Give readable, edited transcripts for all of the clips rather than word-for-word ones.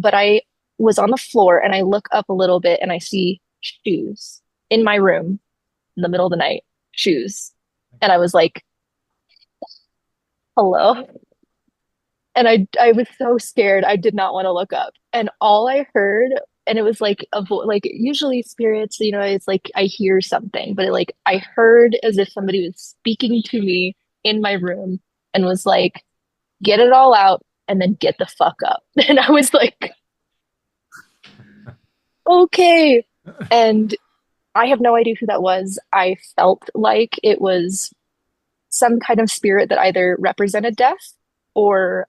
but I was on the floor and I look up a little bit and I see shoes in my room in the middle of the night, shoes. And I was like, hello. And I was so scared. I did not want to look up. And all I heard, and it was like like usually spirits, it's like I hear something, but I heard as if somebody was speaking to me in my room and was like, get it all out and then get the fuck up. And I was like, okay. And I have no idea who that was. I felt like it was some kind of spirit that either represented death or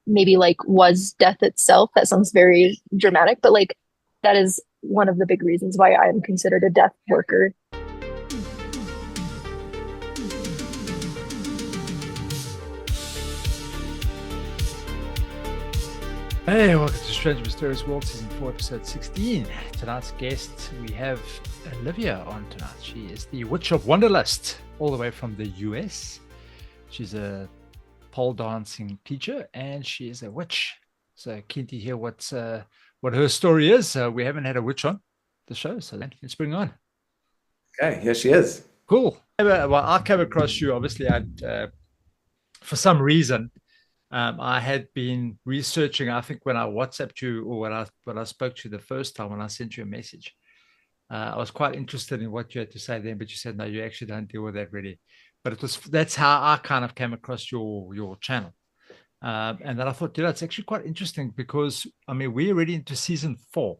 maybe like was death itself. That sounds very dramatic, but like that is one of the big reasons why I am considered a death worker. Hey, welcome to Strange Mysterious World, Season 4, Episode 16. Tonight's guest, we have Olivia on tonight. She is the Witch of Wonderlust, all the way from the US. She's a pole dancing teacher, and she is a witch. So keen to hear what her story is. We haven't had a witch on the show, so let's bring her on. Okay, here she is. Cool. Well, I came across you, obviously, for some reason. I had been researching, I think when I WhatsApped you or when I spoke to you the first time when I sent you a message, I was quite interested in what you had to say then, but you said, no, you actually don't deal with that really. But that's how I kind of came across your channel. And then I thought, it's actually quite interesting because, I mean, we're already into season 4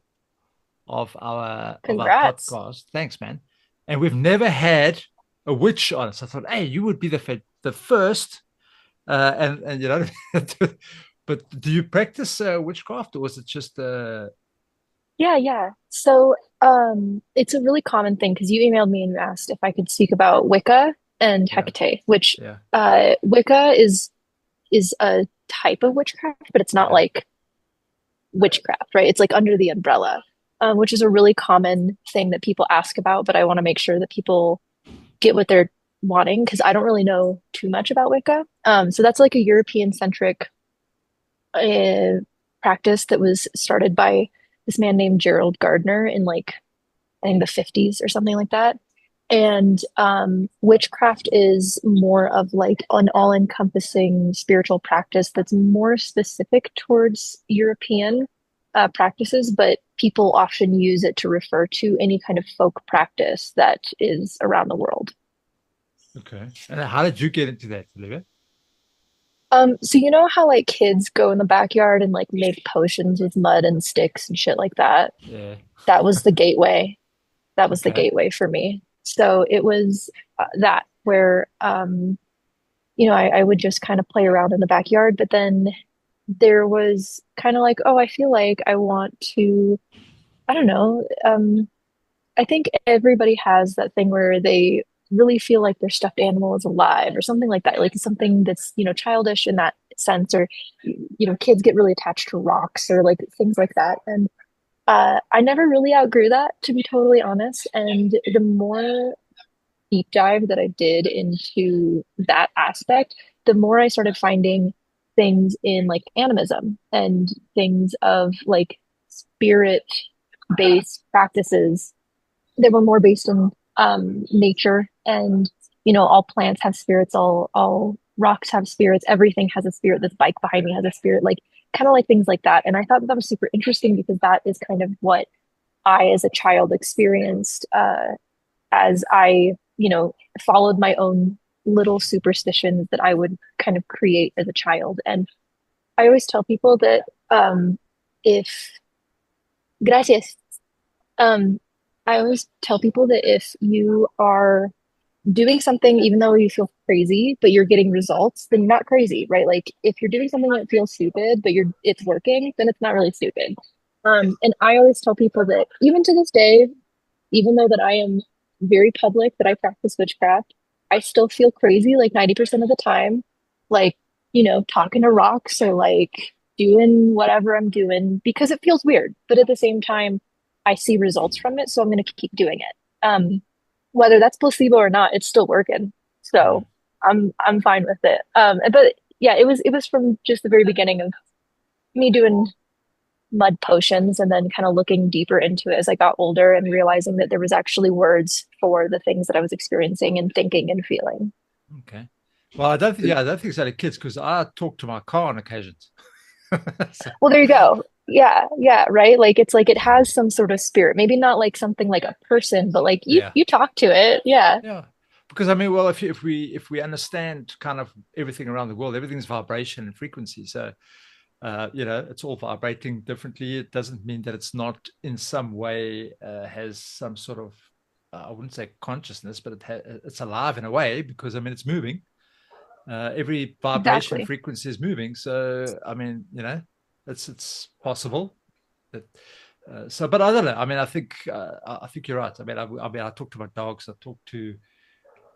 of our Congrats. podcast. Thanks, man. And we've never had a witch on us. I thought, hey, you would be the first. And you know, but do you practice witchcraft, or was it just Yeah. So it's a really common thing because you emailed me and you asked if I could speak about Wicca and yeah, Hecate, which yeah, Wicca is a type of witchcraft, but it's not yeah, like witchcraft, right? It's like under the umbrella, which is a really common thing that people ask about, but I want to make sure that people get what they're wanting because I don't really know too much about Wicca. So that's like a European centric uh, practice that was started by this man named Gerald Gardner in like I think the 50s or something like that. And witchcraft is more of like an all-encompassing spiritual practice that's more specific towards European practices, but people often use it to refer to any kind of folk practice that is around the world. okay. And how did you get into that, Olivia? So you know how like kids go in the backyard and like make potions with mud and sticks and shit like that? Yeah. That was the gateway. That was the Okay. gateway for me. So it was that where I would just kind of play around in the backyard, but then there was kind of like, oh, I feel like I want to, I don't know. I think everybody has that thing where they really feel like their stuffed animal is alive or something like that, like something that's, childish in that sense, or, kids get really attached to rocks or like things like that. And I never really outgrew that, to be totally honest. And the more deep dive that I did into that aspect, the more I started finding things in like animism and things of like spirit based practices that were more based in nature and all plants have spirits, all rocks have spirits, everything has a spirit. This bike behind me has a spirit, like kind of like things like that. And I thought that was super interesting because that is kind of what I as a child experienced as I followed my own little superstitions that I would kind of create as a child. And I always tell people that if gracias um, I always tell people that if you are doing something, even though you feel crazy, but you're getting results, then you're not crazy, right? Like if you're doing something that feels stupid, but it's working, then it's not really stupid. And I always tell people that even to this day, even though that I am very public that I practice witchcraft, I still feel crazy like 90% of the time, like, talking to rocks or like doing whatever I'm doing because it feels weird. But at the same time, I see results from it, so I'm going to keep doing it. Whether that's placebo or not, it's still working. Mm. So I'm fine with it. But yeah, it was from just the very beginning of me doing mud potions and then kind of looking deeper into it as I got older and realizing that there was actually words for the things that I was experiencing and thinking and feeling. Okay. Well, I don't think, yeah, I don't think it's only kids because I talk to my car on occasions. So, Well, there you go. Yeah, yeah, right. Like it's like it has some sort of spirit. Maybe not like something like a person, but like you yeah. you talk to it. Yeah, Yeah. Because I mean, well, if we understand kind of everything around the world, everything's vibration and frequency. So it's all vibrating differently. It doesn't mean that it's not in some way has some sort of I wouldn't say consciousness, but it's alive in a way because I mean it's moving. Every vibration exactly. frequency is moving. So I mean, it's possible that. So, but I don't know. I mean, I think you're right. I mean, I talk to my dogs. I talk to,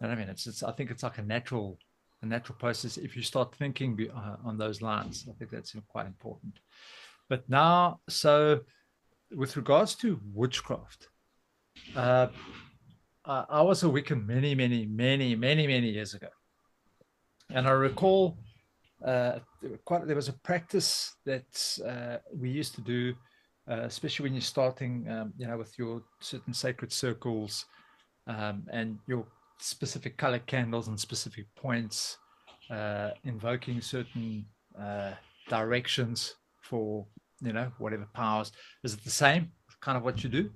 and I mean, it's. I think it's like a natural process. If you start thinking on those lines, I think that's quite important. But now, so with regards to witchcraft, uh, I was a Wiccan many, many, many, many, many years ago, and I recall there was a practice that we used to do, especially when you're starting, with your certain sacred circles and your specific color candles and specific points, invoking certain directions for, whatever powers. Is it the same kind of what you do?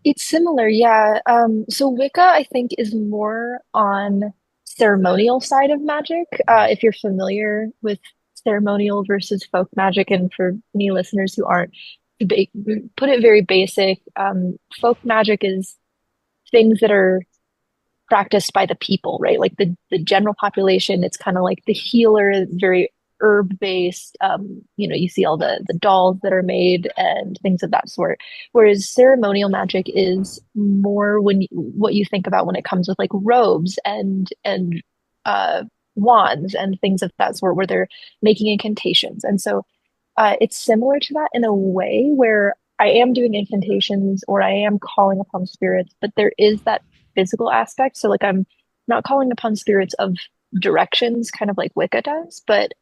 It's similar, yeah. So Wicca, I think, is more on ceremonial side of magic. Mm. If you're familiar with ceremonial versus folk magic, and for any listeners who aren't, to put it very basic, folk magic is things that are practiced by the people, right? Like the general population, it's kind of like the healer, very herb based. You see all the dolls that are made and things of that sort. Whereas ceremonial magic is more what you think about when it comes with like robes and uh wands and things of that sort, where they're making incantations. And so it's similar to that in a way where I am doing incantations or I am calling upon spirits, but there is that physical aspect. So like I'm not calling upon spirits of directions, kind of like Wicca does, but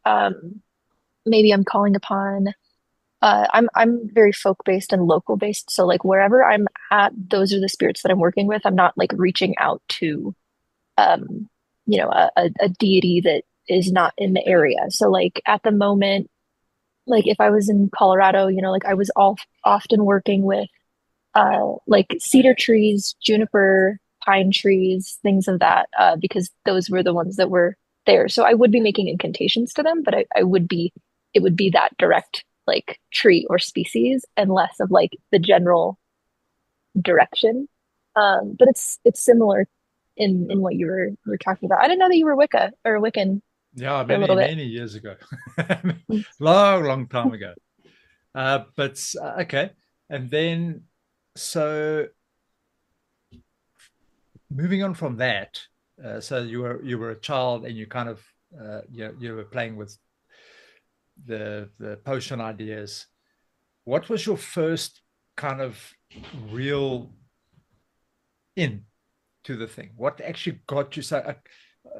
maybe I'm calling upon I'm very folk based and local based. So like wherever I'm at, those are the spirits that I'm working with. I'm not like reaching out to um a deity that is not in the area. So like at the moment, like if I was in Colorado, like I was often working with like cedar trees, juniper, pine trees, things of that, because those were the ones that were there. So I would be making incantations to them, but it would be that direct like tree or species and less of like the general direction. But it's similar in what you were talking about. I didn't know that you were Wicca or Wiccan Yeah, for a many, little bit. many years ago. Long, long time ago. But okay. And then, so moving on from that, so you were a child and you kind of you were playing with the potion ideas. What was your first kind of real in to the thing? What actually got you? So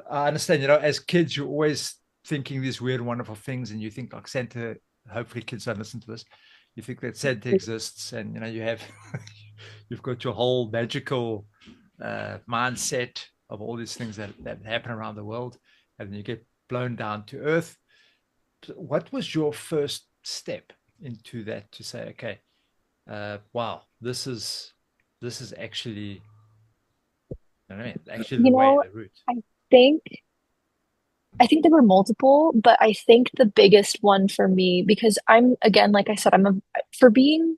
I understand, as kids, you're always thinking these weird, wonderful things, and you think like Santa. Hopefully, kids don't listen to this. You think that Santa exists, and you have you've got your whole magical mindset of all these things that happen around the world, and then you get blown down to earth. What was your first step into that to say, okay, wow, this is actually, I don't know, actually You the way, know, the route. I think I think there were multiple, but I think the biggest one for me, because I'm, again, like I said, for being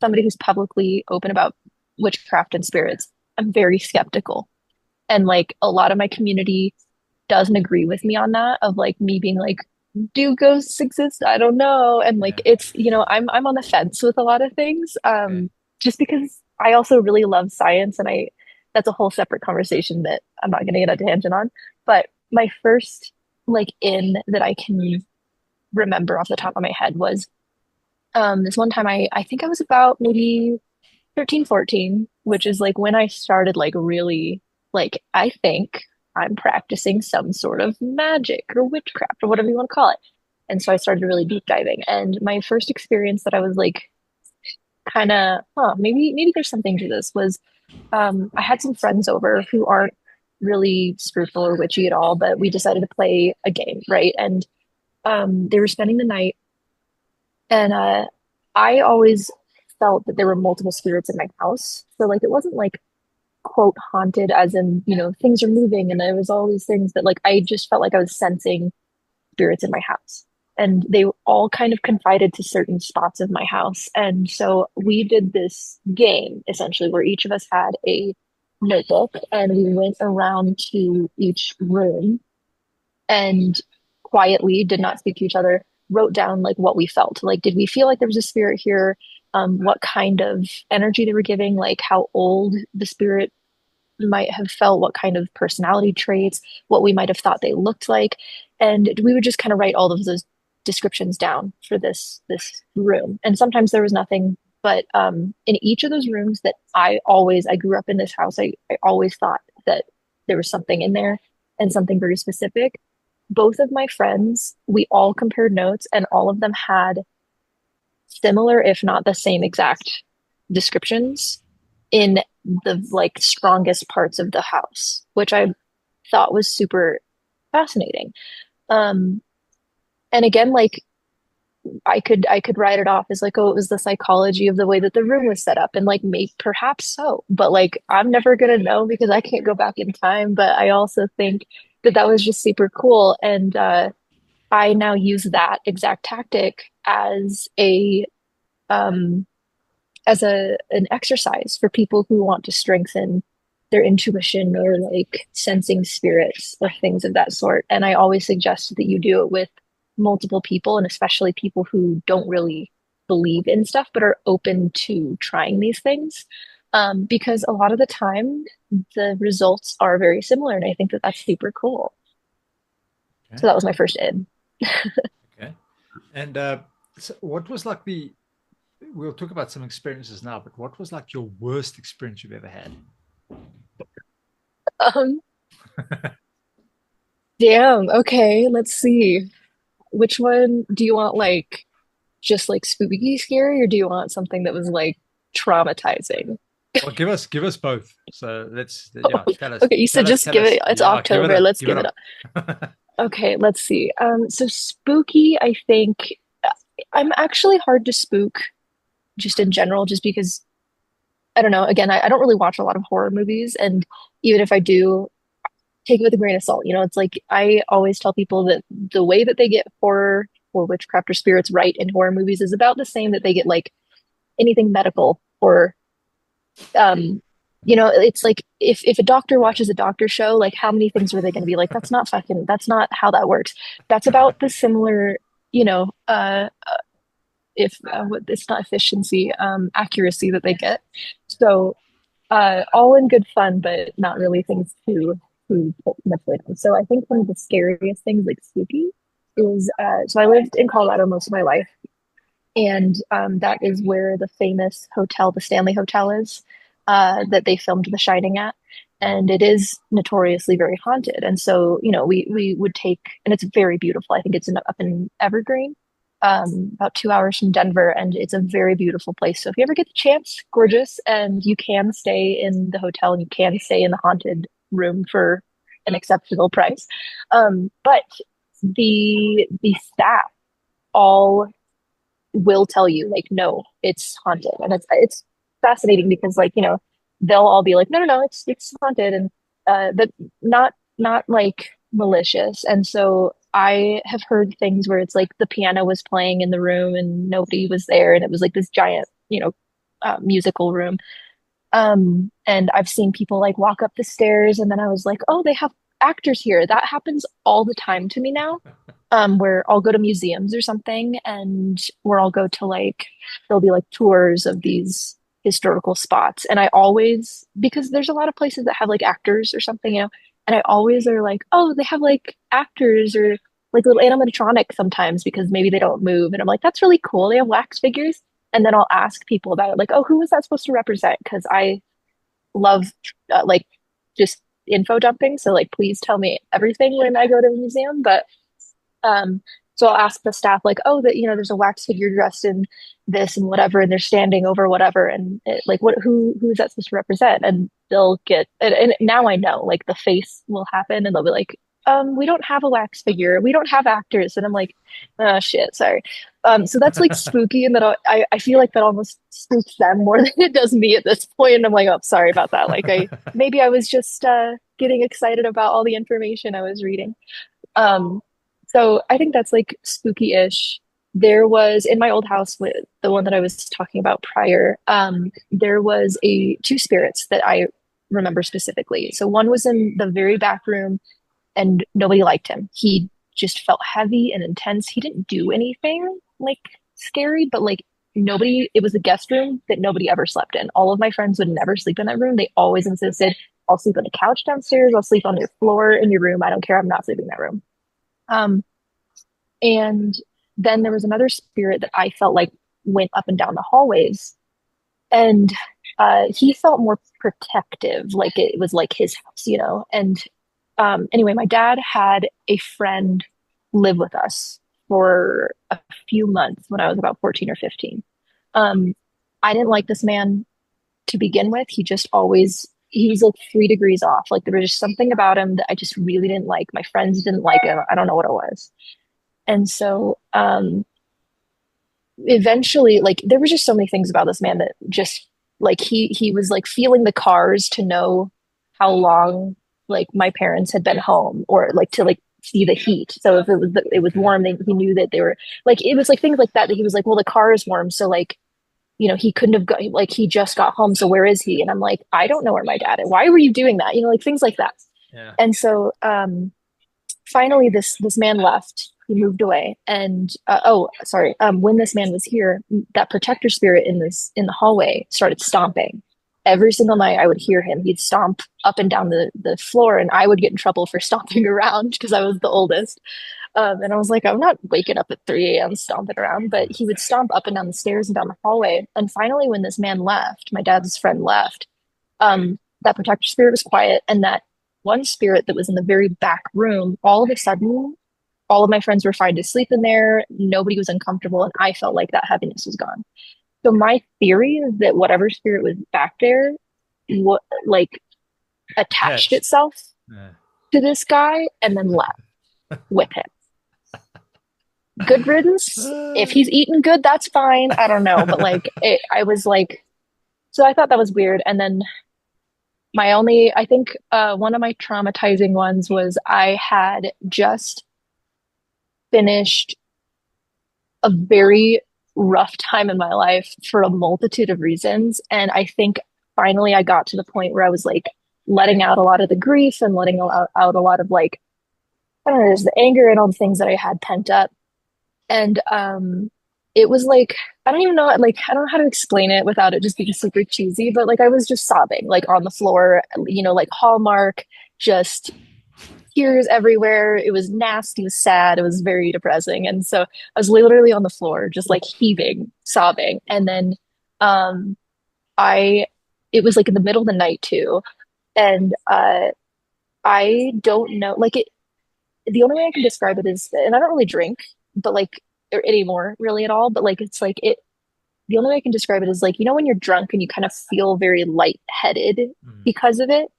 somebody who's publicly open about witchcraft and spirits, I'm very skeptical. And like a lot of my community doesn't agree with me on that, of like me being like, do ghosts exist? I don't know. And like Yeah. it's, I'm on the fence with a lot of things. Okay. Just because I also really love science and that's a whole separate conversation that I'm not gonna get a tangent on. But my first like in that I can remember off the top of my head was this one time I think I was about maybe 13, 14, which is like when I started like really like I think I'm practicing some sort of magic or witchcraft or whatever you want to call it. And so I started really deep diving. And my first experience that I was like, kind of, maybe there's something to this was I had some friends over who aren't really spiritual or witchy at all, but we decided to play a game, right? And they were spending the night, and I always felt that there were multiple spirits in my house. So like it wasn't like quote haunted as in, things are moving and there was all these things, but like I just felt like I was sensing spirits in my house. And they all kind of confided to certain spots of my house. And so we did this game essentially where each of us had a notebook and we went around to each room and quietly did not speak to each other, wrote down like what we felt. Like, did we feel like there was a spirit here? What kind of energy they were giving, like how old the spirit might have felt, what kind of personality traits, what we might have thought they looked like. And we would just kind of write all of those descriptions down for this room. And sometimes there was nothing, but in each of those rooms that I grew up in this house, I always thought that there was something in there and something very specific. Both of my friends, we all compared notes and all of them had similar, if not the same exact descriptions in the like strongest parts of the house, which I thought was super fascinating. Um, and again, like I could write it off as like, oh, it was the psychology of the way that the room was set up, and like maybe perhaps so, but like I'm never gonna know because I can't go back in time. But I also think that that was just super cool, and I now use that exact tactic um, as an exercise for people who want to strengthen their intuition or like sensing spirits or things of that sort. And I always suggest that you do it with multiple people, and especially people who don't really believe in stuff but are open to trying these things. Because a lot of the time the results are very similar, and I think that that's super cool. Okay. So that was my first id. Okay. And so what was like we'll talk about some experiences now, but what was like your worst experience you've ever had? Um, damn. Okay, let's see. Which one do you want? Like just like spooky scary, or do you want something that was like traumatizing? Well, give us both. So yeah, Okay, you said just tell give us. it. It's Yeah, October. Let's give it give it up. up. Okay, let's see. So spooky, I think I'm actually hard to spook just in general, just because I don't know. Again, I don't really watch a lot of horror movies, and even if I do, take it with a grain of salt. It's like I always tell people that the way that they get horror or witchcraft or spirits right in horror movies is about the same that they get like anything medical or it's like if a doctor watches a doctor show, like how many things are they going to be like, that's not how that works. That's about the similar, you know, if it's not efficiency, accuracy that they get. So all in good fun, but not really things to put much weight on. So I think one of the scariest things, like spooky, is so I lived in Colorado most of my life, and that is where the famous hotel, the Stanley Hotel, is that they filmed The Shining at, and it is notoriously very haunted. And so we would take, and it's very beautiful. I think it's up in Evergreen, about 2 hours from Denver, and it's a very beautiful place. So if you ever get the chance, gorgeous, and you can stay in the hotel and you can stay in the haunted room for an exceptional price. But the staff all will tell you like, no, it's haunted, and it's fascinating because like they'll all be like, no, no, no, it's haunted, and but not like malicious. And so I have heard things where it's like the piano was playing in the room and nobody was there, and it was like this giant musical room. And I've seen people like walk up the stairs, and then I was like, oh, they have actors here. That happens all the time to me now. Where I'll go to museums or something, and where I'll go to like there'll be like tours of these historical spots, and I always, because there's a lot of places that have like actors or something, and I always are like, oh, they have like actors or like little animatronics sometimes because maybe they don't move, and I'm like, that's really cool. They have wax figures, and then I'll ask people about it, like, oh, who is that supposed to represent? Because I love like just info dumping, so like please tell me everything when I go to a museum. But um So I'll ask the staff like, oh, that there's a wax figure dressed in this and whatever, and they're standing over whatever, and like, who is that supposed to represent? And they'll get, and now I know, like the face will happen, and they'll be like, we don't have a wax figure, we don't have actors, and I'm like, oh shit, sorry. So that's like spooky, and that I feel like that almost spooks them more than it does me at this point, and I'm like, oh, sorry about that. Like maybe I was just getting excited about all the information I was reading. Um, so I think that's like spooky-ish. There was in my old house with the one that I was talking about prior, there was a two spirits that I remember specifically. So one was in the very back room and nobody liked him. He just felt heavy and intense. He didn't do anything like scary, but like nobody, it was a guest room that nobody ever slept in. All of my friends would never sleep in that room. They always insisted, I'll sleep on the couch downstairs, I'll sleep on your floor in your room. I don't care. I'm not sleeping in that room. Um, and then there was another spirit that I felt like went up and down the hallways. And he felt more protective, like it was like his house. And anyway, my dad had a friend live with us for a few months when I was about 14 or 15. Um, I didn't like this man to begin with. He was like 3 degrees off. Like there was just something about him that I just really didn't like. My friends didn't like him. I don't know what it was. And so eventually, like there were just so many things about this man that just like he was like feeling the cars to know how long like my parents had been home, or like to like see the heat. So if it was warm, he knew that they were like, it was like things like that he was like, well, the car is warm, so like he couldn't have got, like he just got home, so where is he? And I'm like, I don't know where my dad is. Why were you doing that? Like things like that. Yeah. And so finally this man left. He moved away. And oh, sorry. When this man was here, that protector spirit in the hallway started stomping. Every single night I would hear him. He'd stomp up and down the floor, and I would get in trouble for stomping around because I was the oldest. And I was like, I'm not waking up at 3 a.m. stomping around, but he would stomp up and down the stairs and down the hallway. And finally, when this man left, my dad's friend left, that protector spirit was quiet. And that one spirit that was in the very back room, all of a sudden, all of my friends were fine to sleep in there. Nobody was uncomfortable. And I felt like that heaviness was gone. So my theory is that whatever spirit was back there, like attached itself to this guy and then left with him. Good riddance. If he's eating good, that's fine. I don't know, but like I was like, so I thought that was weird. And then I think one of my traumatizing ones was I had just finished a very rough time in my life for a multitude of reasons. And I think finally I got to the point where I was like letting out a lot of the grief and letting out a lot of like, I don't know, there's the anger and all the things that I had pent up. And it was like, I don't even know, like, I don't know how to explain it without it just being super cheesy, but like I was just sobbing, like on the floor, like Hallmark, just tears everywhere. It was nasty, it was sad, it was very depressing. And so I was literally on the floor, just like heaving, sobbing. And then it was like in the middle of the night too. And I don't know, like the only way I can describe it is, and I don't really drink, but like, or anymore really at all, but like, it's like the only way I can describe it is like, when you're drunk and you kind of feel very lightheaded because of it.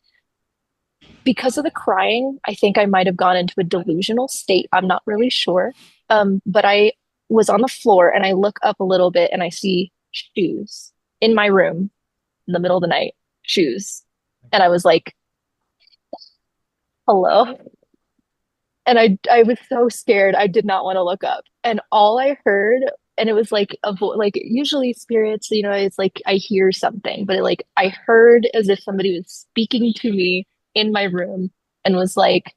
Because of the crying, I think I might have gone into a delusional state. I'm not really sure. But I was on the floor and I look up a little bit and I see shoes in my room in the middle of the night, shoes. And I was like, hello. And I was so scared. I did not want to look up. And all I heard, and it was like like usually spirits, it's like I hear something, but I heard as if somebody was speaking to me in my room and was like,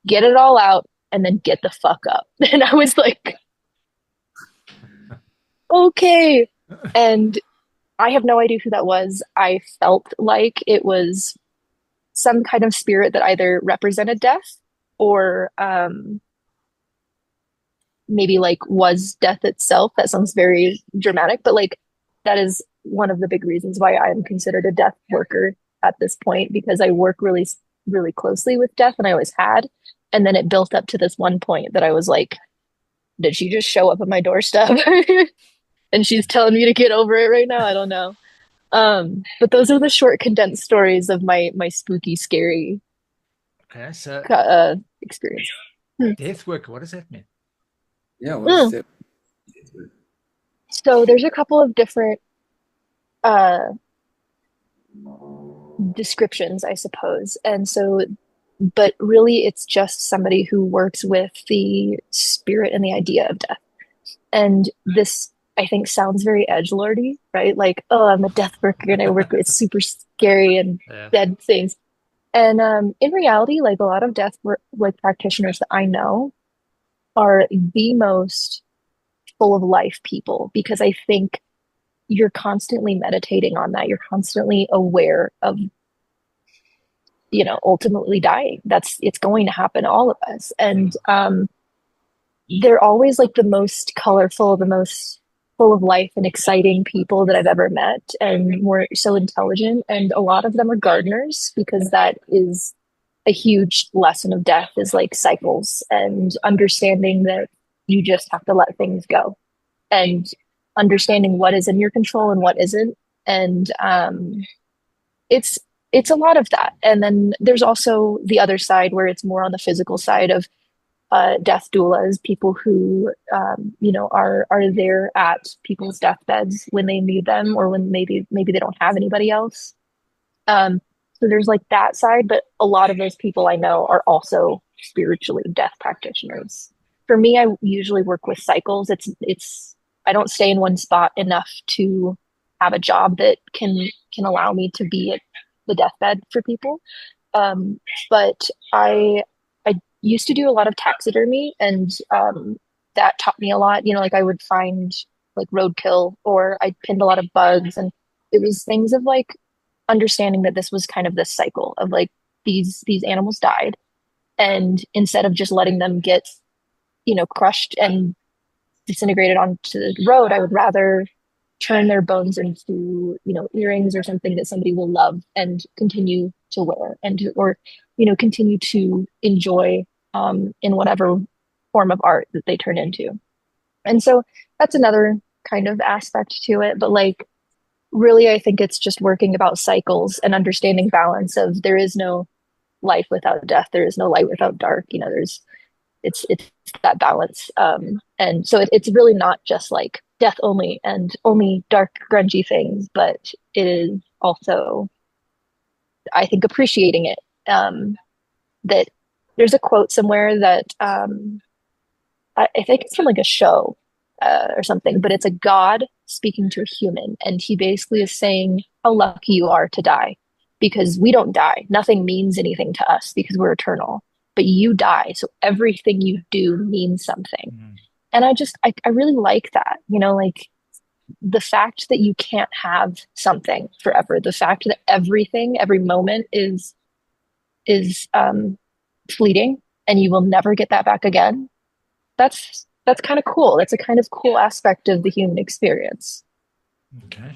get it all out and then get the fuck up. And I was like, okay. And I have no idea who that was. I felt like it was some kind of spirit that either represented death or maybe like was death itself. That sounds very dramatic, but like that is one of the big reasons why I am considered a death worker at this point, because I work really, really closely with death, and I always had. And then it built up to this one point that I was like, did she just show up at my doorstep and she's telling me to get over it right now? I don't know. But those are the short condensed stories of my spooky, scary Okay, so experience. Hmm. death work, what does that mean? Yeah, what is it? So there's a couple of different uh descriptions, I suppose. And so, but really it's just somebody who works with the spirit and the idea of death. And this, I think, sounds very edgelordy, right? Like, oh, I'm a death worker and I work with super scary and Yeah. dead things. And in reality, like a lot of death work, like practitioners that I know are the most full of life people because I think you're constantly meditating on that. You're constantly aware of, ultimately dying. It's going to happen to all of us. And they're always like the most colorful, the most full of life and exciting people that I've ever met, and more so intelligent. And a lot of them are gardeners because that is a huge lesson of death, is like cycles and understanding that you just have to let things go and understanding what is in your control and what isn't. And it's it's a lot of that. And then there's also the other side where it's more on the physical side of death doulas, people who are there at people's deathbeds when they need them, or when maybe they don't have anybody else. So there's like that side, but a lot of those people I know are also spiritually death practitioners. For me, I usually work with cycles. It's I don't stay in one spot enough to have a job that can allow me to be at the deathbed for people. But I used to do a lot of taxidermy, and that taught me a lot. Like I would find like roadkill, or I pinned a lot of bugs, and it was things of like understanding that this was kind of this cycle of like these animals died, and instead of just letting them get crushed and disintegrated onto the road, I would rather turn their bones into earrings or something that somebody will love and continue to wear, or continue to enjoy in whatever form of art that they turn into. And so that's another kind of aspect to it. But like really, I think it's just working about cycles and understanding balance of there is no life without death, there is no light without dark. There's it's that balance. And so it's really not just like death only and only dark, grungy things, but it is also, I think, appreciating it. That there's a quote somewhere that I think it's from like a show or something, but it's a god speaking to a human, and he basically is saying how lucky you are to die because we don't die. Nothing means anything to us because we're eternal, but you die, so everything you do means something. Mm. And I really like that, like the fact that you can't have something forever, the fact that every moment is fleeting and you will never get that back again. That's kind of cool. That's a kind of cool aspect of the human experience. Okay.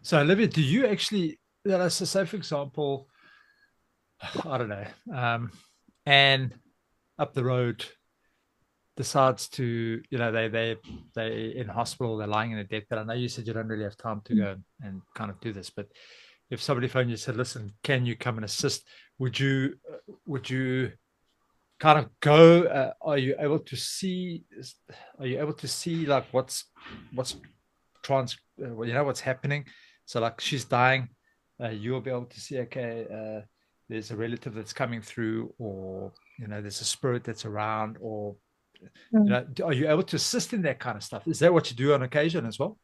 So Olivia, do you actually, let's say for example, I don't know, and up the road decides to, they in hospital, they're lying in a deathbed. I know you said you don't really have time to go and kind of do this, but if somebody phoned you and said, listen, can you come and assist? Would you kind of go? Are you able to see like what's what's happening? So like she's dying, you'll be able to see, okay, there's a relative that's coming through, or there's a spirit that's around, or are you able to assist in that kind of stuff? Is that what you do on occasion as well?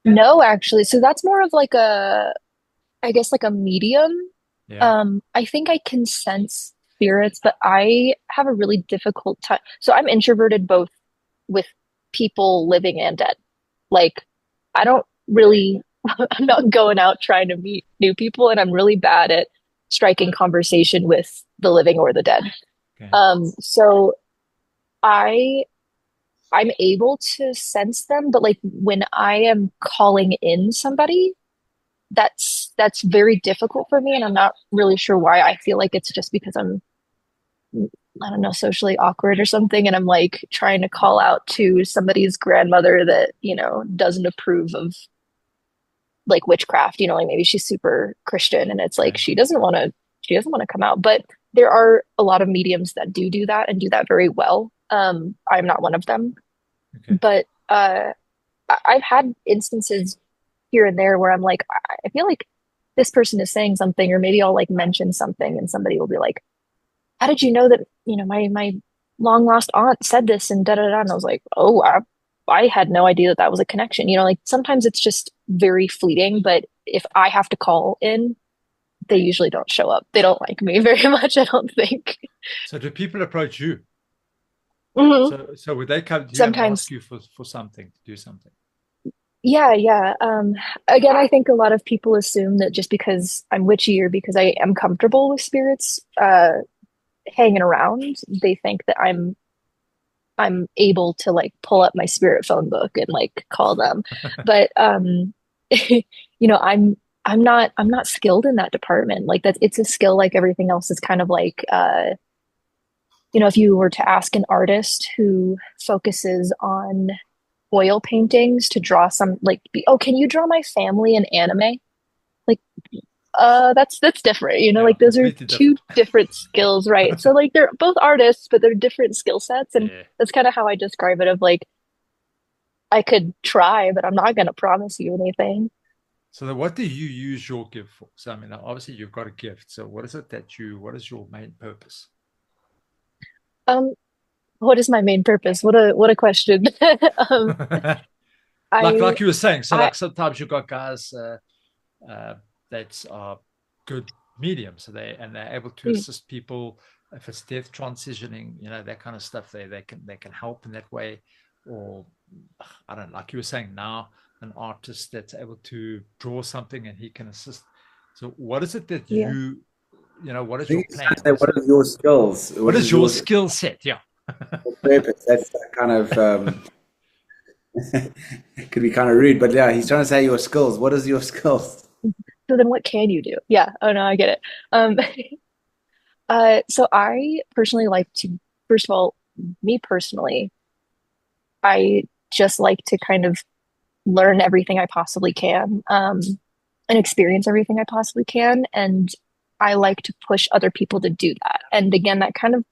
No, actually. So that's more of like I guess like a medium. Yeah. I think I can sense spirits, but I have a really difficult time. So I'm introverted both with people living and dead. Like I don't really, I'm not going out trying to meet new people, and I'm really bad at striking conversation with the living or the dead. Okay. So I I'm able to sense them, but like when I am calling in somebody, that's very difficult for me, and I'm not really sure why. I feel like it's just because I'm I don't know, socially awkward or something, and I'm like trying to call out to somebody's grandmother that, doesn't approve of like witchcraft, like maybe she's super Christian and it's like Okay. she doesn't want to come out. But there are a lot of mediums that do that and do that very well. I'm not one of them, Okay. but I've had instances here and there where I'm like, I feel like this person is saying something, or maybe I'll like mention something and somebody will be like, how did you know that, my long lost aunt said this and da da da? And I was like, oh, I had no idea that that was a connection. Like sometimes it's just very fleeting, but if I have to call in, they usually don't show up. They don't like me very much, I don't think. So do people approach you? Mhm. So would they come to you and ask Sometimes, you for something, to do something? yeah, yeah. Again, I think a lot of people assume that just because I'm witchy or because I am comfortable with spirits, hanging around, they think that I'm able to like pull up my spirit phone book and like call them. But I'm not skilled in that department. Like that it's a skill like everything else. Is kind of like if you were to ask an artist who focuses on oil paintings to draw some like oh, can you draw my family in anime? Like that's different, Yeah, like those are completely two different. different skills, right? So like they're both artists, but they're different skill sets, and Yeah. that's kind of how I describe it, of like I could try, but I'm not going to promise you anything. So then what do you use your gift for? So I mean, obviously you've got a gift. So what is your main purpose? um what is my main purpose? What a question. um Like I you were saying, so I like sometimes you've got guys uh, that are good mediums, so they're able to mm, assist people if it's death transitioning, that kind of stuff. They can help in that way, or I don't know, like you were saying now, an artist that's able to draw something and he can assist. So what is it that yeah. what I is your think it's trying plan? to say, what are your skills? What What is is your your skill set? Yeah. purpose? That's kind of could be kind of rude, but yeah, he's trying to say your skills. What is your skills? So then what can you do? Yeah. Oh no, I get it. Um so I personally like to, first of all, me personally, I just like to kind of learn everything I possibly can, and experience everything I possibly can. And I like to push other people to do that. And again, that kind of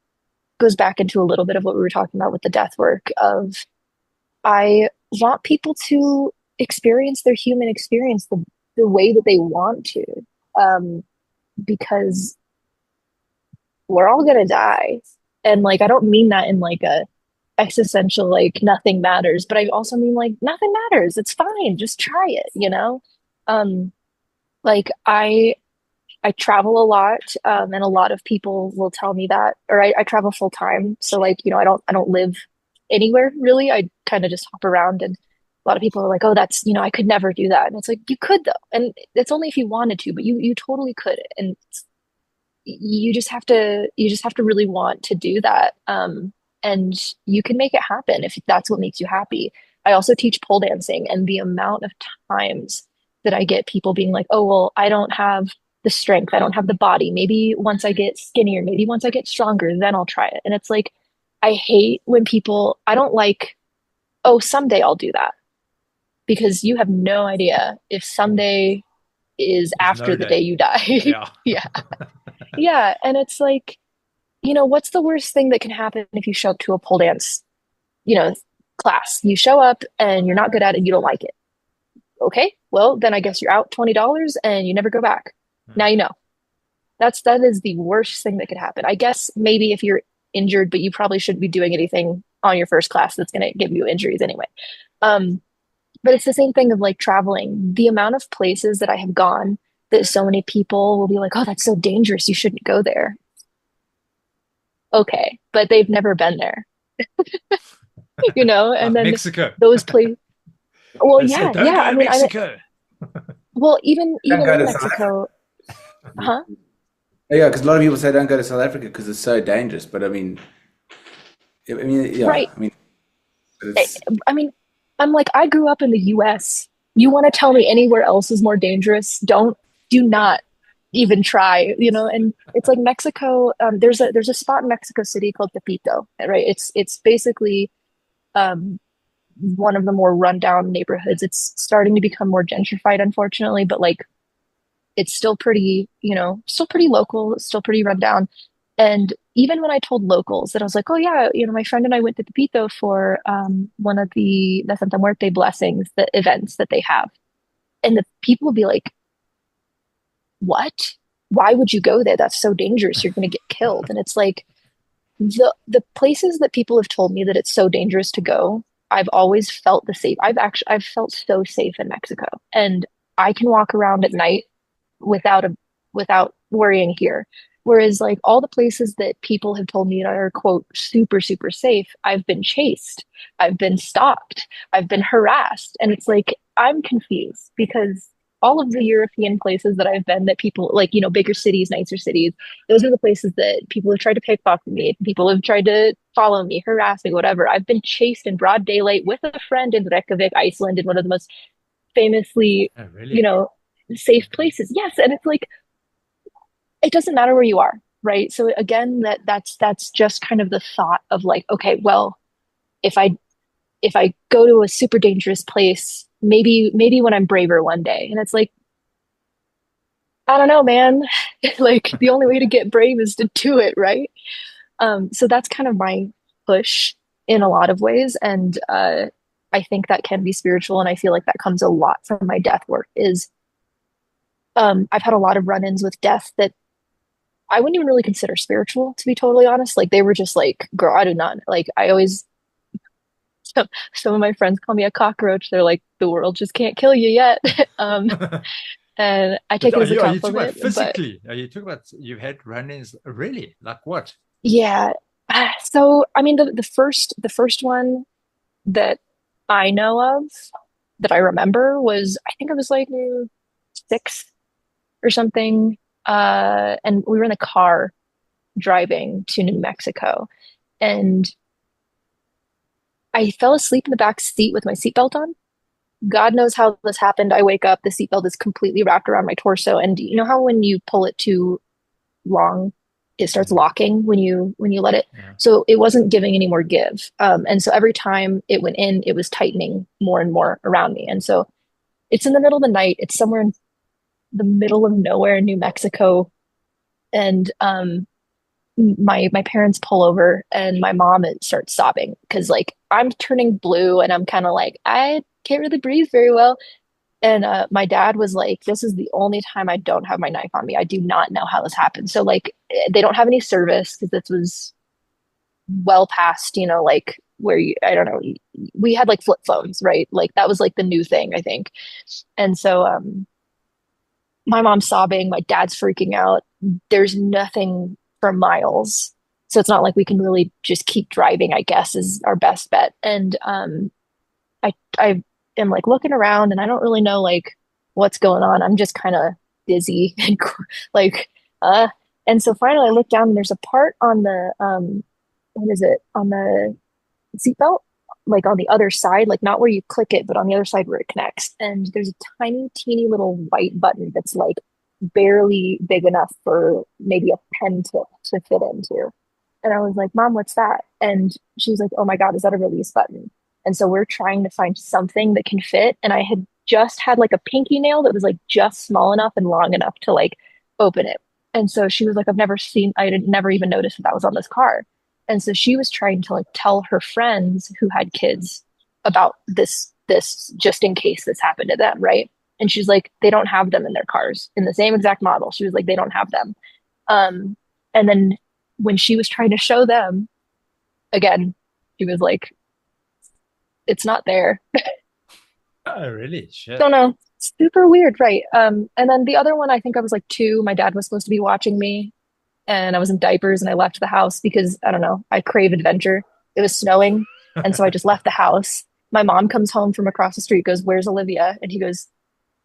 goes back into a little bit of what we were talking about with the death work of I want people to experience their human experience the way that they want to. Um, because we're all gonna die. And like I don't mean that in like a existential like nothing matters, but I also mean like nothing matters. It's fine. Just try it. Um like I travel a lot, and a lot of people will tell me that, or I travel full time. So like, I don't live anywhere really. I kind of just hop around, and a lot of people are like, oh, that's, I could never do that. And it's like, you could though. And it's only if you wanted to, but you totally could. And you just have to really want to do that. And you can make it happen if that's what makes you happy. I also teach pole dancing, and the amount of times that I get people being like, "Oh, well, I don't have the strength, I don't have the body. Maybe once I get skinnier, maybe once I get stronger, then I'll try it." And it's like, I hate when people, I don't like, "Oh, someday I'll do that," because you have no idea if someday is There's after no the day day. you die. Yeah. Yeah. Yeah. And it's like, what's the worst thing that can happen if you show up to a pole dance, you know, class? You show up and you're not good at it and you don't like it. Okay, well, then I guess you're out $20 and you never go back. Now Hmm. you know. That is the worst thing that could happen. I guess maybe if you're injured, but you probably shouldn't be doing anything on your first class that's going to give you injuries anyway. Um, but it's the same thing of like traveling. The amount of places that I have gone that so many people will be like, "Oh, that's so dangerous. You shouldn't go there." Okay, but they've never been there, and Like then Mexico. those places. Well, They say, yeah, don't yeah. go I to mean, Mexico. well, even Don't even go in to South Africa. Mexico, huh? Yeah, because a lot of people say don't go to South Africa because it's so dangerous. But yeah, Right. I, it's I mean, I'm like, I grew up in the US. You want to tell me anywhere else is more dangerous? Do not. even try, and it's like Mexico. There's a spot in Mexico City called Tepito, right? It's basically um one of the more rundown neighborhoods. It's starting to become more gentrified, unfortunately, but like it's still pretty, still pretty local, still pretty rundown. And even when I told locals that I was like, oh yeah, my friend and I went to Tepito for one of the La Santa Muerte blessings, the events that they have. And the people would be like, what? Why would you go there? That's so dangerous. You're going to get killed. And it's like the places that people have told me that it's so dangerous to go, I've always felt the safe. I've felt so safe in Mexico. And I can walk around at night without a without worrying here. Whereas like all the places that people have told me that are quote super, super safe, I've been chased, I've been stalked, I've been harassed. And it's like I'm confused because all of the European places that I've been that people like, bigger cities, nicer cities, those are the places that people have tried to pickpocket me, people have tried to follow me, harass me, whatever. I've been chased in broad daylight with a friend in Reykjavik, Iceland, in one of the most famously, Oh, you really? know, safe places. Yes. And it's like it doesn't matter where you are, right? So again, that's just kind of the thought of like, okay, well, if I if I go to a super dangerous place, maybe when I'm braver one day. And it's like, I don't know, man. Like the only way to get brave is to do it, right? So that's kind of my push in a lot of ways. And I think that can be spiritual. And I feel like that comes a lot from my death work is I've had a lot of run-ins with death that I wouldn't even really consider spiritual, to be totally honest. Like they were just like, girl, I do not like I always some of my friends call me a cockroach. They're like, the world just can't kill you yet. um, and I But take it as a are you talking about compliment. But physically? Are you talking about you've had run-ins? Really? Like what? yeah. So I mean the first one that I know of that I remember was I think I was like six or something. And we were in a car driving to New Mexico. And I fell asleep in the back seat with my seatbelt on. God knows how this happened. I wake up, the seatbelt is completely wrapped around my torso. And you know how when you pull it too long, it starts Mm, locking when you let it. yeah. So it wasn't giving any more give. And so every time it went in, it was tightening more and more around me. And so it's in the middle of the night. It's somewhere in the middle of nowhere in New Mexico. And my parents pull over and my mom starts sobbing because like I'm turning blue and I'm kind of like I can't really breathe very well. And my dad was like, "This is the only time I don't have my knife on me. I do not know how this happened." So like they don't have any service because this was well past, like where I don't know, we had like flip phones, right? Like that was like the new thing, I think. And so my mom's sobbing, my dad's freaking out. There's nothing for miles. So it's not like we can really just keep driving, I guess, is our best bet. And I am like looking around and I don't really know like what's going on. I'm just kind of dizzy and like uh and so finally I look down and there's a part on the what is it? On the seatbelt, like on the other side, like not where you click it, but on the other side where it connects. And there's a tiny, teeny little white button that's like barely big enough for maybe a pen tip to fit into. And I was like, Mom, what's that? And she was like, oh my God, is that a release button? And so we're trying to find something that can fit. And I had just had like a pinky nail that was like just small enough and long enough to like open it. And so she was like, I didn't never even noticed that was on this car. And so she was trying to like tell her friends who had kids about this just in case this happened to them, right? And she's like, they don't have them in their cars in the same exact model. She was like, they don't have them. Um, and then when she was trying to show them again, she was like, it's not there. Oh, really? Shit. Don't know. Super weird, right? And then the other one, I think I was like two. My dad was supposed to be watching me, and I was in diapers, and I left the house because I don't know. I crave adventure. It was snowing, and so I just left the house. My mom comes home from across the street, goes, "Where's Olivia?" And he goes,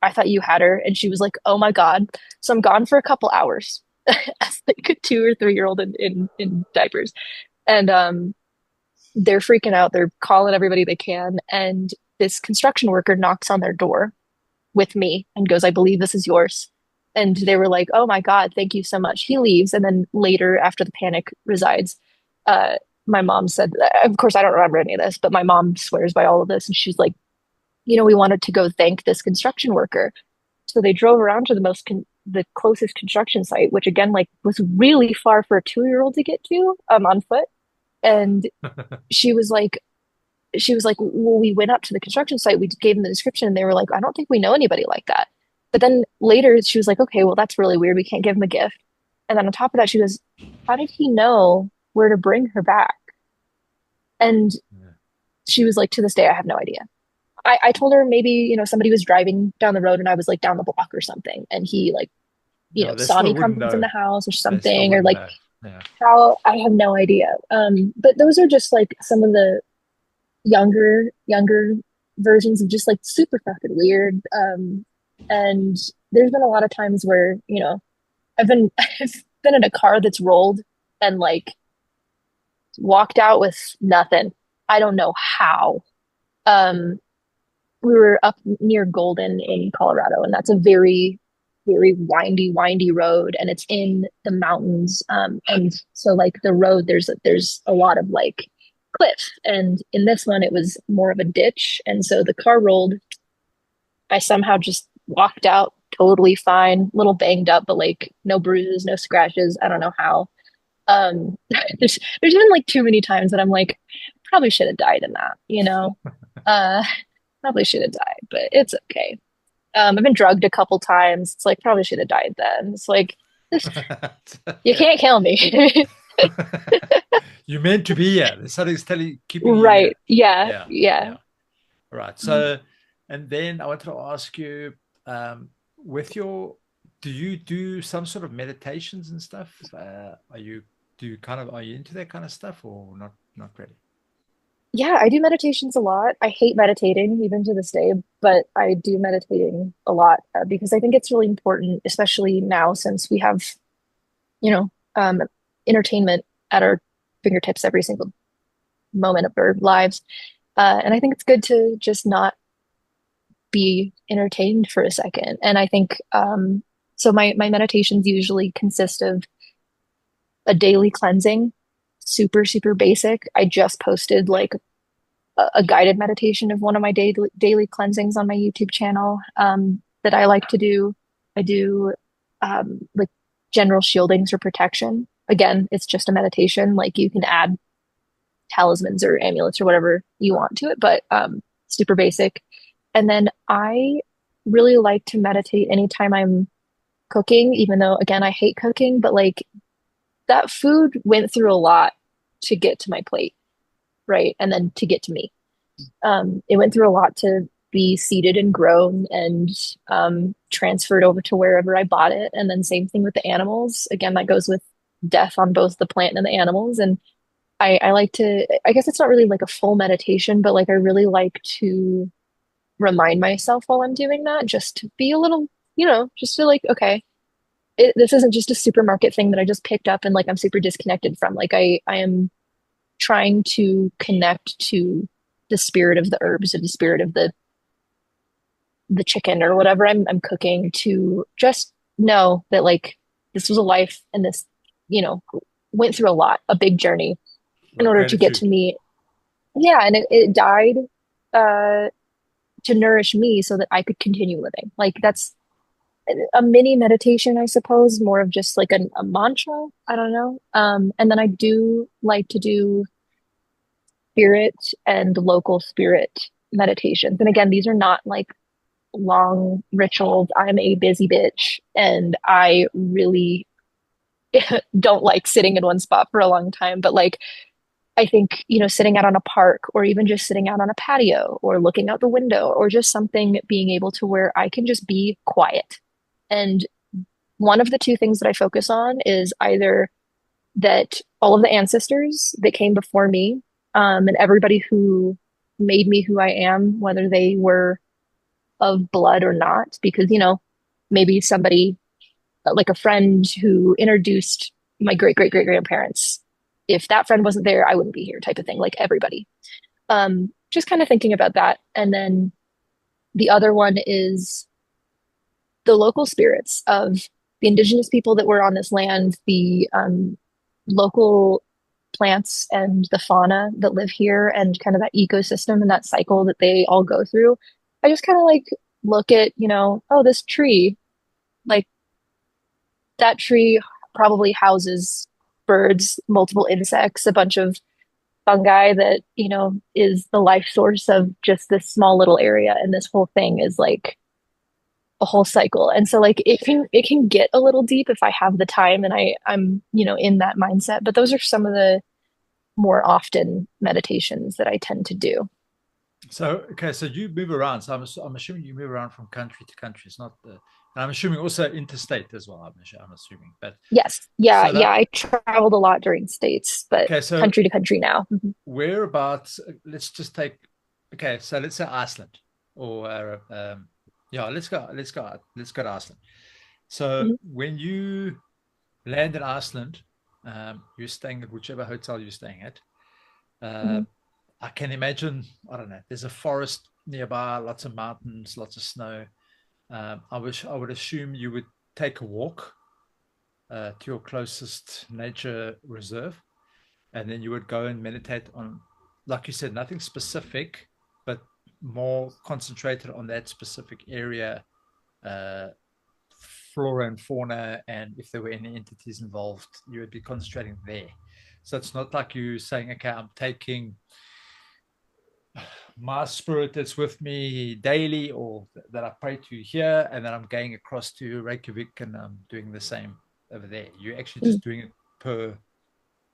"I thought you had her." And she was like, "Oh my God!" So I'm gone for a couple hours as like a 2 or 3 year old in diapers, and they're freaking out. They're calling everybody they can, and this construction worker knocks on their door with me and goes, I believe this is yours. And they were like, "Oh my God, thank you so much." He leaves, and then later, after the panic resides, uh, my mom said, of course, I don't remember any of this, but my mom swears by all of this, and she's like, we wanted to go thank this construction worker. So they drove around to the closest construction site, which again, like, was really far for a 2-year-old to get to, on foot. And she was like, well, we went up to the construction site, we gave them the description, and they were like, I don't think we know anybody like that. But then later she was like, okay, well, that's really weird. We can't give him a gift. And then on top of that, she goes, how did he know where to bring her back? And Yeah. she was like, to this day, I have no idea. I told her maybe, somebody was driving down the road and I was like down the block or something. And he like, No, they saw still me wouldn't come from know. the house or They still something, or wouldn't like know. Yeah. how, I have no idea. But those are just like some of the younger versions of just like super fucking weird. And there's been a lot of times where, I've been in a car that's rolled and like walked out with nothing. I don't know how. Um, we were up near Golden in Colorado, and that's a very, very windy road, and it's in the mountains. And so like the road, there's a lot of like cliff, and in this one, it was more of a ditch, and so the car rolled. I somehow just walked out totally fine, a little banged up, but like no bruises, no scratches. I don't know how. There's been like too many times that I'm like, probably should have died in that. Uh, probably should have died, but it's okay. I've been drugged a couple times. It's like probably should have died then. It's like you can't kill me. You're meant to be here. There's something's keeping you here. Right. Yeah. Yeah. Yeah. Yeah. Right. So, and then I wanted to ask you, with your, do you do some sort of meditations and stuff? Are you into that kind of stuff or not really? Yeah, I do meditations a lot. I hate meditating even to this day, but I do meditating a lot because I think it's really important, especially now since we have, you know, um, entertainment at our fingertips every single moment of our lives. And I think it's good to just not be entertained for a second. And I think so my meditations usually consist of a daily cleansing, super, super basic. I just posted like a guided meditation of one of my daily cleansings on my YouTube channel that I like to do. I do like general shieldings or protection. Again, it's just a meditation. Like you can add talismans or amulets or whatever you want to it, but super basic. And then I really like to meditate anytime I'm cooking, even though again I hate cooking, but like that food went through a lot to get to my plate, right? And then to get to me. It went through a lot to be seeded and grown and transferred over to wherever I bought it. And then same thing with the animals. Again, that goes with death on both the plant and the animals. And I like to, I guess it's not really like a full meditation, but like I really like to remind myself while I'm doing that, just to be a little, just to like, okay, this isn't just a supermarket thing that I just picked up and like I'm super disconnected from. Like I am trying to connect to the spirit of the herbs or the spirit of the chicken or whatever I'm cooking, to just know that like this was a life and this, went through a lot, a big journey in Like order to get to gratitude. me. Yeah, and it died uh to nourish me so that I could continue living. Like that's a mini meditation, I suppose, more of just like a mantra. I don't know. And then I do like to do spirit and local spirit meditations. And again, these are not like long rituals. I'm a busy bitch and I really don't like sitting in one spot for a long time. But like, I think, sitting out on a park or even just sitting out on a patio or looking out the window or just something, being able to where I can just be quiet. And one of the two things that I focus on is either that all of the ancestors that came before me, and everybody who made me who I am, whether they were of blood or not, because, maybe somebody like a friend who introduced my great great great grandparents. If that friend wasn't there, I wouldn't be here, type of thing, like everybody. Just kind of thinking about that. And then the other one is the local spirits of the indigenous people that were on this land, the local plants and the fauna that live here, and kind of that ecosystem and that cycle that they all go through. I just kind of like look at, oh, this tree, like that tree probably houses birds, multiple insects, a bunch of fungi that, is the life source of just this small little area. And this whole thing is like a whole cycle. And so like it can get a little deep if I have the time and I'm, in that mindset. But those are some of the more often meditations that I tend to do. So, okay, so you move around. So I'm assuming you move around from country to country. It's not and I'm assuming also interstate as well. I'm assuming, but Yes. Yeah. so Yeah. that I traveled a lot during states, but okay. So country to country now. Mhm. whereabouts? Let's just take. Okay, so let's say Iceland, or yeah, let's go to Iceland. So Mhm. when you land in Iceland, you're staying at whichever hotel you're staying at. Uh, Mhm. I can imagine, I don't know, there's a forest nearby, lots of mountains, lots of snow. I would assume you would take a walk to your closest nature reserve, and then you would go and meditate on, like you said, nothing specific, but more concentrated on that specific area, uh, flora and fauna, and if there were any entities involved, you would be concentrating there. So it's not like you saying, okay, I'm taking my spirit that's with me daily or that I pray to here, and then I'm going across to Reykjavik and I'm doing the same over there. You're actually Mhm. just doing it per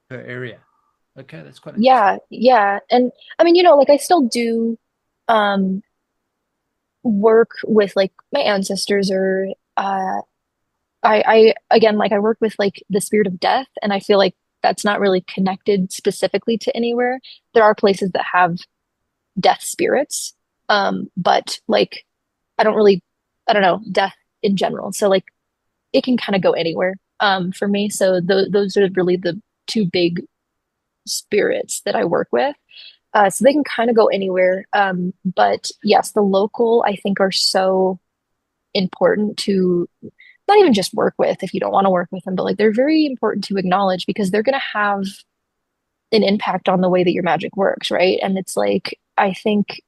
area. Okay, that's quite interesting. Yeah. Yeah. And I mean, like I still do um work with like my ancestors or I again like I work with like the spirit of death, and I feel like that's not really connected specifically to anywhere. There are places that have death spirits, but like I don't know, death in general. So like it can kind of go anywhere for me. So those are really the two big spirits that I work with. So they can kind of go anywhere. But yes, the local I think are so important to not even just work with if you don't want to work with them, but like they're very important to acknowledge because they're going to have an impact on the way that your magic works, right? And it's like I think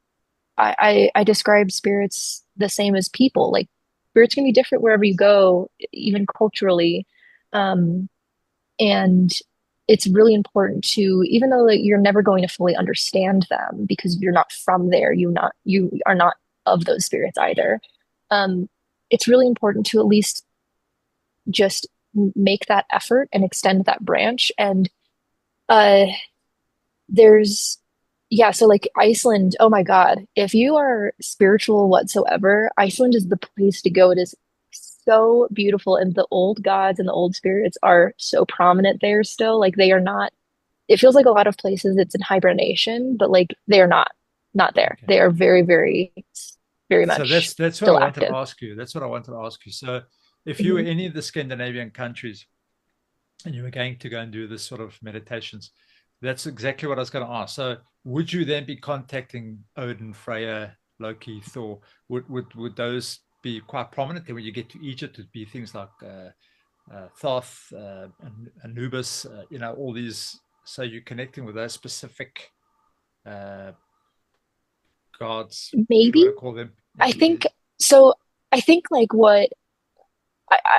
I describe spirits the same as people. Like spirits can be different wherever you go, even culturally. Um, and it's really important to, even though like, you're never going to fully understand them because you're not from there, you are not of those spirits either. Um, it's really important to at least just make that effort and extend that branch. And uh, there's yeah, so like Iceland, oh my God, if you are spiritual whatsoever, Iceland is the place to go. It is so beautiful, and the old gods and the old spirits are so prominent there still. Like they are not, it feels like a lot of places it's in hibernation, but like they are not there. Okay. They are very, very, very So much that's what I still wanted to active. ask you. That's what I wanted to ask you. So if you were Mhm. any of the Scandinavian countries and you were going to go and do this sort of meditations, that's exactly what I was going to ask. So would you then be contacting Odin, Freya, Loki, Thor? Would those be quite prominent? Then when you get to Egypt, it'd be things like Thoth, Anubis, all these. So you're connecting with those specific uh, gods, if you want Maybe. to call them. I think so. I think like what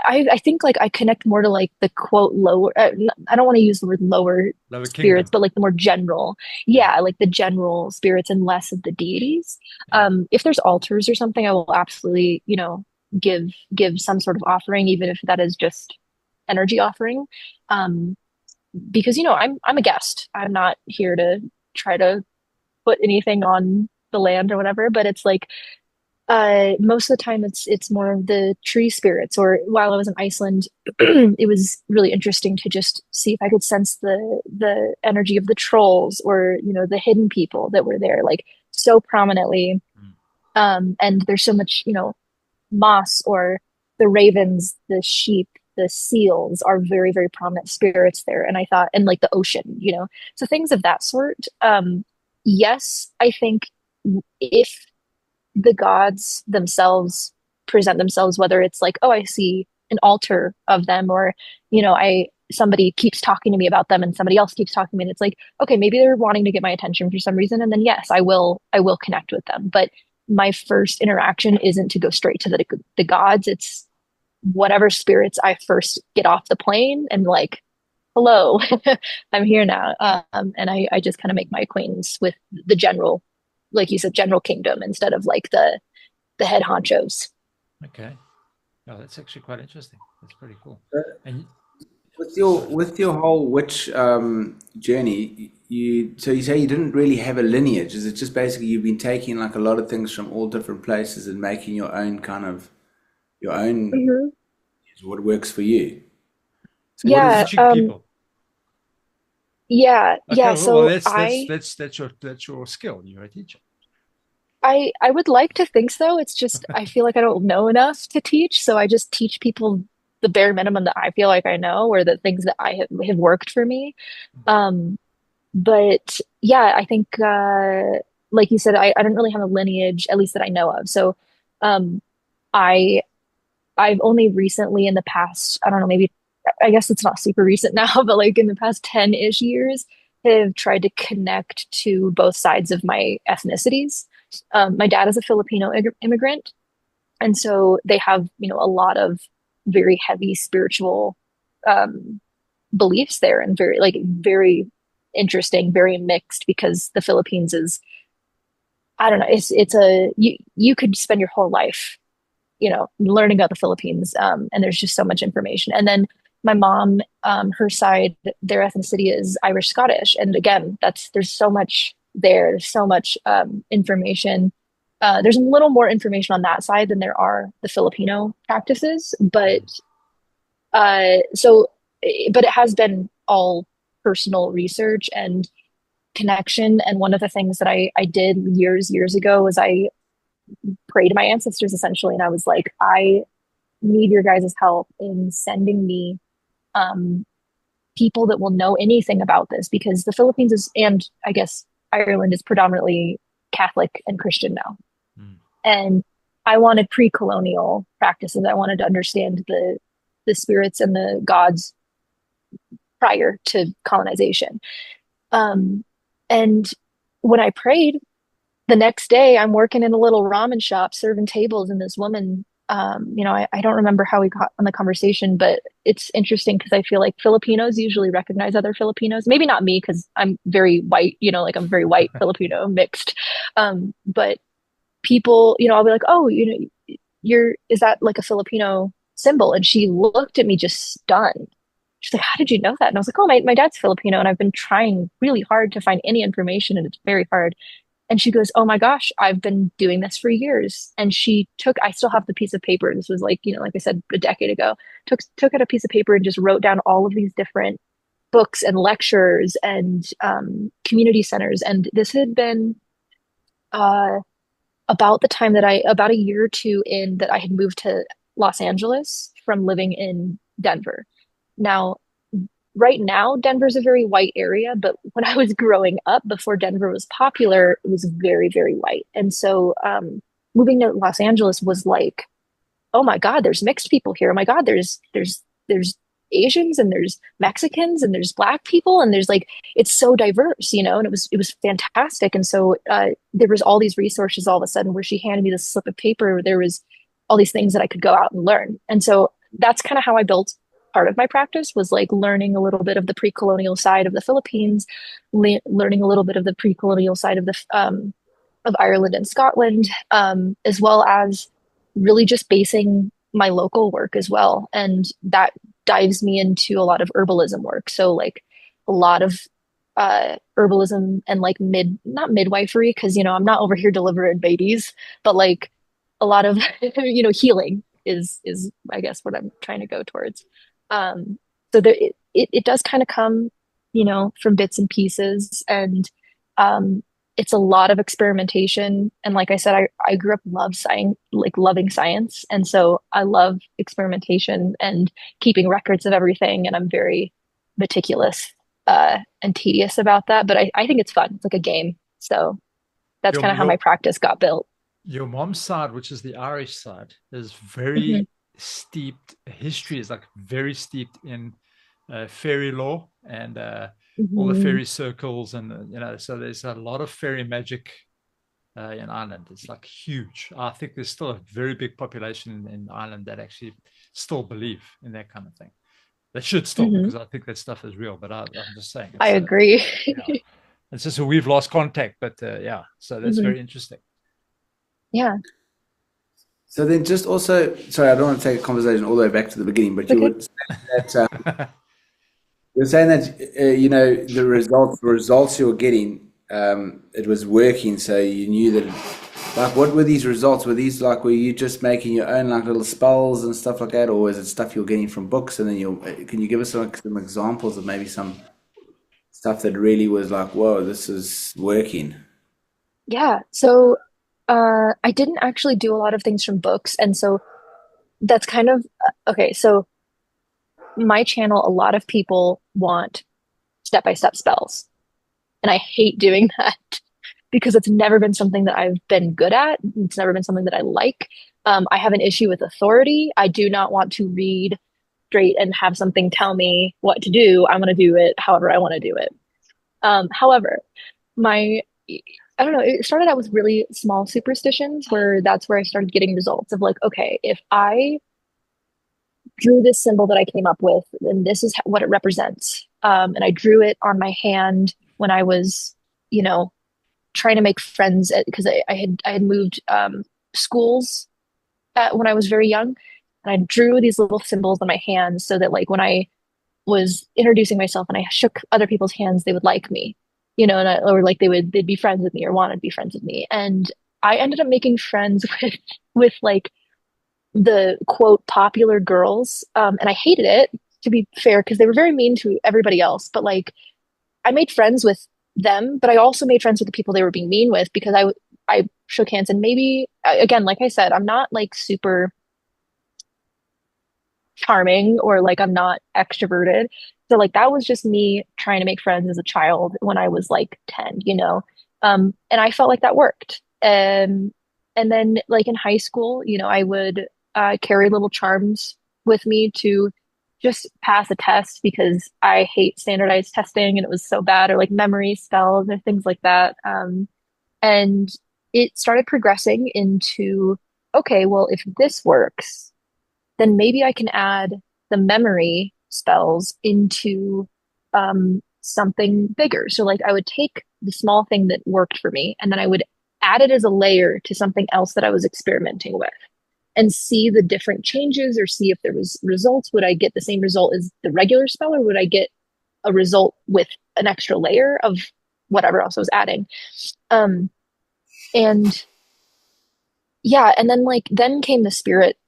I think like I connect more to like the quote lower. I don't want to use the word lower Lower spirits, Kingdom. but like the more general, Yeah, yeah, like the general spirits and less of the deities. yeah. If there's altars or something, I will absolutely, give some sort of offering, even if that is just energy offering. Um, because I'm a guest. I'm not here to try to put anything on the land or whatever, but it's like most of the time it's more of the tree spirits. Or while I was in Iceland, it was really interesting to just see if I could sense the energy of the trolls or the hidden people that were there like so prominently. Mm. And there's so much moss or the ravens, the sheep, the seals are very, very prominent spirits there. And I thought, and like the ocean, so things of that sort. Yes, I think if the gods themselves present themselves, whether it's like, oh, I see an altar of them, or, I somebody keeps talking to me about them and somebody else keeps talking to me, and it's like, okay, maybe they're wanting to get my attention for some reason. And then yes, I will connect with them. But my first interaction isn't to go straight to the gods. It's whatever spirits I first get off the plane and like, hello, I'm here now. And I just kind of make my acquaintance with the general, like you said, general kingdom instead of like the head honchos. Okay. Oh, that's actually quite interesting. That's pretty cool. Uh, And with your whole witch journey, so you say you didn't really have a lineage. Is it just basically you've been taking like a lot of things from all different places and making your own kind of your own Mhm. what works for you? So what are Yeah, teaching people? yeah, Okay, yeah. well, So that's your skill. You're a teacher. I would like to think so. It's just I feel like I don't know enough to teach, so I just teach people the bare minimum that I feel like I know, or the things that have worked for me. Um, but yeah, I think like you said, I don't really have a lineage, at least that I know of. So um, I I've only recently in the past, I don't know, maybe I guess it's not super recent now, but like in the past 10-ish years, have tried to connect to both sides of my ethnicities. My dad is a Filipino immigrant, and so they have, a lot of very heavy spiritual um, beliefs there, and very interesting, very mixed, because the Philippines is, I don't know, it's a you could spend your whole life, learning about the Philippines. And there's just so much information. And then my mom, her side, their ethnicity is Irish Scottish. And again, there's so much there. There's so much information. There's a little more information on that side than there are the Filipino practices, so, but it has been all personal research and connection. And one of the things that I did years ago was I prayed to my ancestors essentially, and I was like, I need your guys' help in sending me um, people that will know anything about this, because the Philippines is, and I guess Ireland is predominantly Catholic and Christian now. Mm. And I wanted pre-colonial practices. I wanted to understand the spirits and the gods prior to colonization. Um, and when I prayed, the next day I'm working in a little ramen shop serving tables, and this woman, I don't remember how we got on the conversation, but it's interesting because I feel like Filipinos usually recognize other Filipinos. Maybe not me because I'm very white, like I'm very white Filipino mixed. But people, I'll be like, oh, is that like a Filipino symbol? And she looked at me just stunned. She's like, how did you know that? And I was like, oh, my dad's Filipino, and I've been trying really hard to find any information, and it's very hard. And she goes, oh my gosh, I've been doing this for years. And I still have the piece of paper. This was like, like I said, a decade ago, took out a piece of paper and just wrote down all of these different books and lectures and community centers. And this had been uh, about the time about a year or two in that I had moved to Los Angeles from living in Denver. Now, right now, Denver's a very white area, but when I was growing up, before Denver was popular, it was very, very white. And so moving to Los Angeles was like, oh my God, there's mixed people here. Oh my God, there's Asians, and there's Mexicans, and there's Black people, and there's like, it's so diverse, and it was fantastic. And so there was all these resources all of a sudden, where she handed me this slip of paper. There was all these things that I could go out and learn. And so that's kind of how I built part of my practice, was like learning a little bit of the pre-colonial side of the Philippines, learning a little bit of the pre-colonial side of Ireland and Scotland, as well as really just basing my local work as well. And that dives me into a lot of herbalism work. So like a lot of herbalism and like not midwifery, because I'm not over here delivering babies, but like a lot of healing is I guess what I'm trying to go towards. So there, it does kind of come, from bits and pieces, and um, it's a lot of experimentation. And like I said, I grew up loving science, and so I love experimentation and keeping records of everything. And I'm very meticulous and tedious about that, but I think it's fun. It's like a game. So that's Your kind of how my your practice got built. your mom's side, which is the Irish side, is Hmm. very steeped. History is like very steeped in fairy lore and all the Hmm. fairy circles, and so there's a lot of fairy magic in Ireland. It's like huge. I think there's still a very big population in Ireland that actually still believe in that kind of thing. They should still, Hmm. because I think that stuff is real. But I'm just saying, I it's agree. yeah, it's just we've lost contact. But yeah, so that's Hmm. very interesting. Yeah, So then, just also, sorry, I don't want to take a conversation all the way back to the beginning, but it's okay. you were saying that the results you were getting, it was working, so you knew that. Like, what were these results? Were these like, were you just making your own like little spells and stuff like that, or is it stuff you're getting from books? And then can you give us some examples of maybe some stuff that really was like, whoa, this is working? Yeah. So I didn't actually do a lot of things from books. And so that's kind of okay. So my channel, a lot of people want step-by-step spells. And I hate doing that because it's never been something that I've been good at. It's never been something that I like. I have an issue with authority. I do not want to read straight and have something tell me what to do. I'm going to do it however I want to do it. However, my I don't know, it started out with really small superstitions where that's where I started getting results of like, okay, if I drew this symbol that I came up with, and this is what it represents. And I drew it on my hand when I was, you know, trying to make friends because I had moved schools when I was very young, and I drew these little symbols on my hands so that like when I was introducing myself and I shook other people's hands, they would like me, or like they'd be friends with me or wanted to be friends with me. And I ended up making friends with like the quote popular girls. And I hated it, to be fair, because they were very mean to everybody else. But like I made friends with them, but I also made friends with the people they were being mean with because I shook hands. And maybe again, like I said, I'm not like super charming or like I'm not extroverted. So like that was just me trying to make friends as a child when I was like 10, and I felt like that worked. And then like in high school, I would carry little charms with me to just pass a test because I hate standardized testing and it was so bad, or like memory spells or things like that. And it started progressing into, okay, well, if this works, then maybe I can add the memory spells into something bigger. So, like, I would take the small thing that worked for me and then I would add it as a layer to something else that I was experimenting with and see the different changes or see if there was results. Would I get the same result as the regular spell, or would I get a result with an extra layer of whatever else I was adding? Um, and yeah, and then then came the spirit,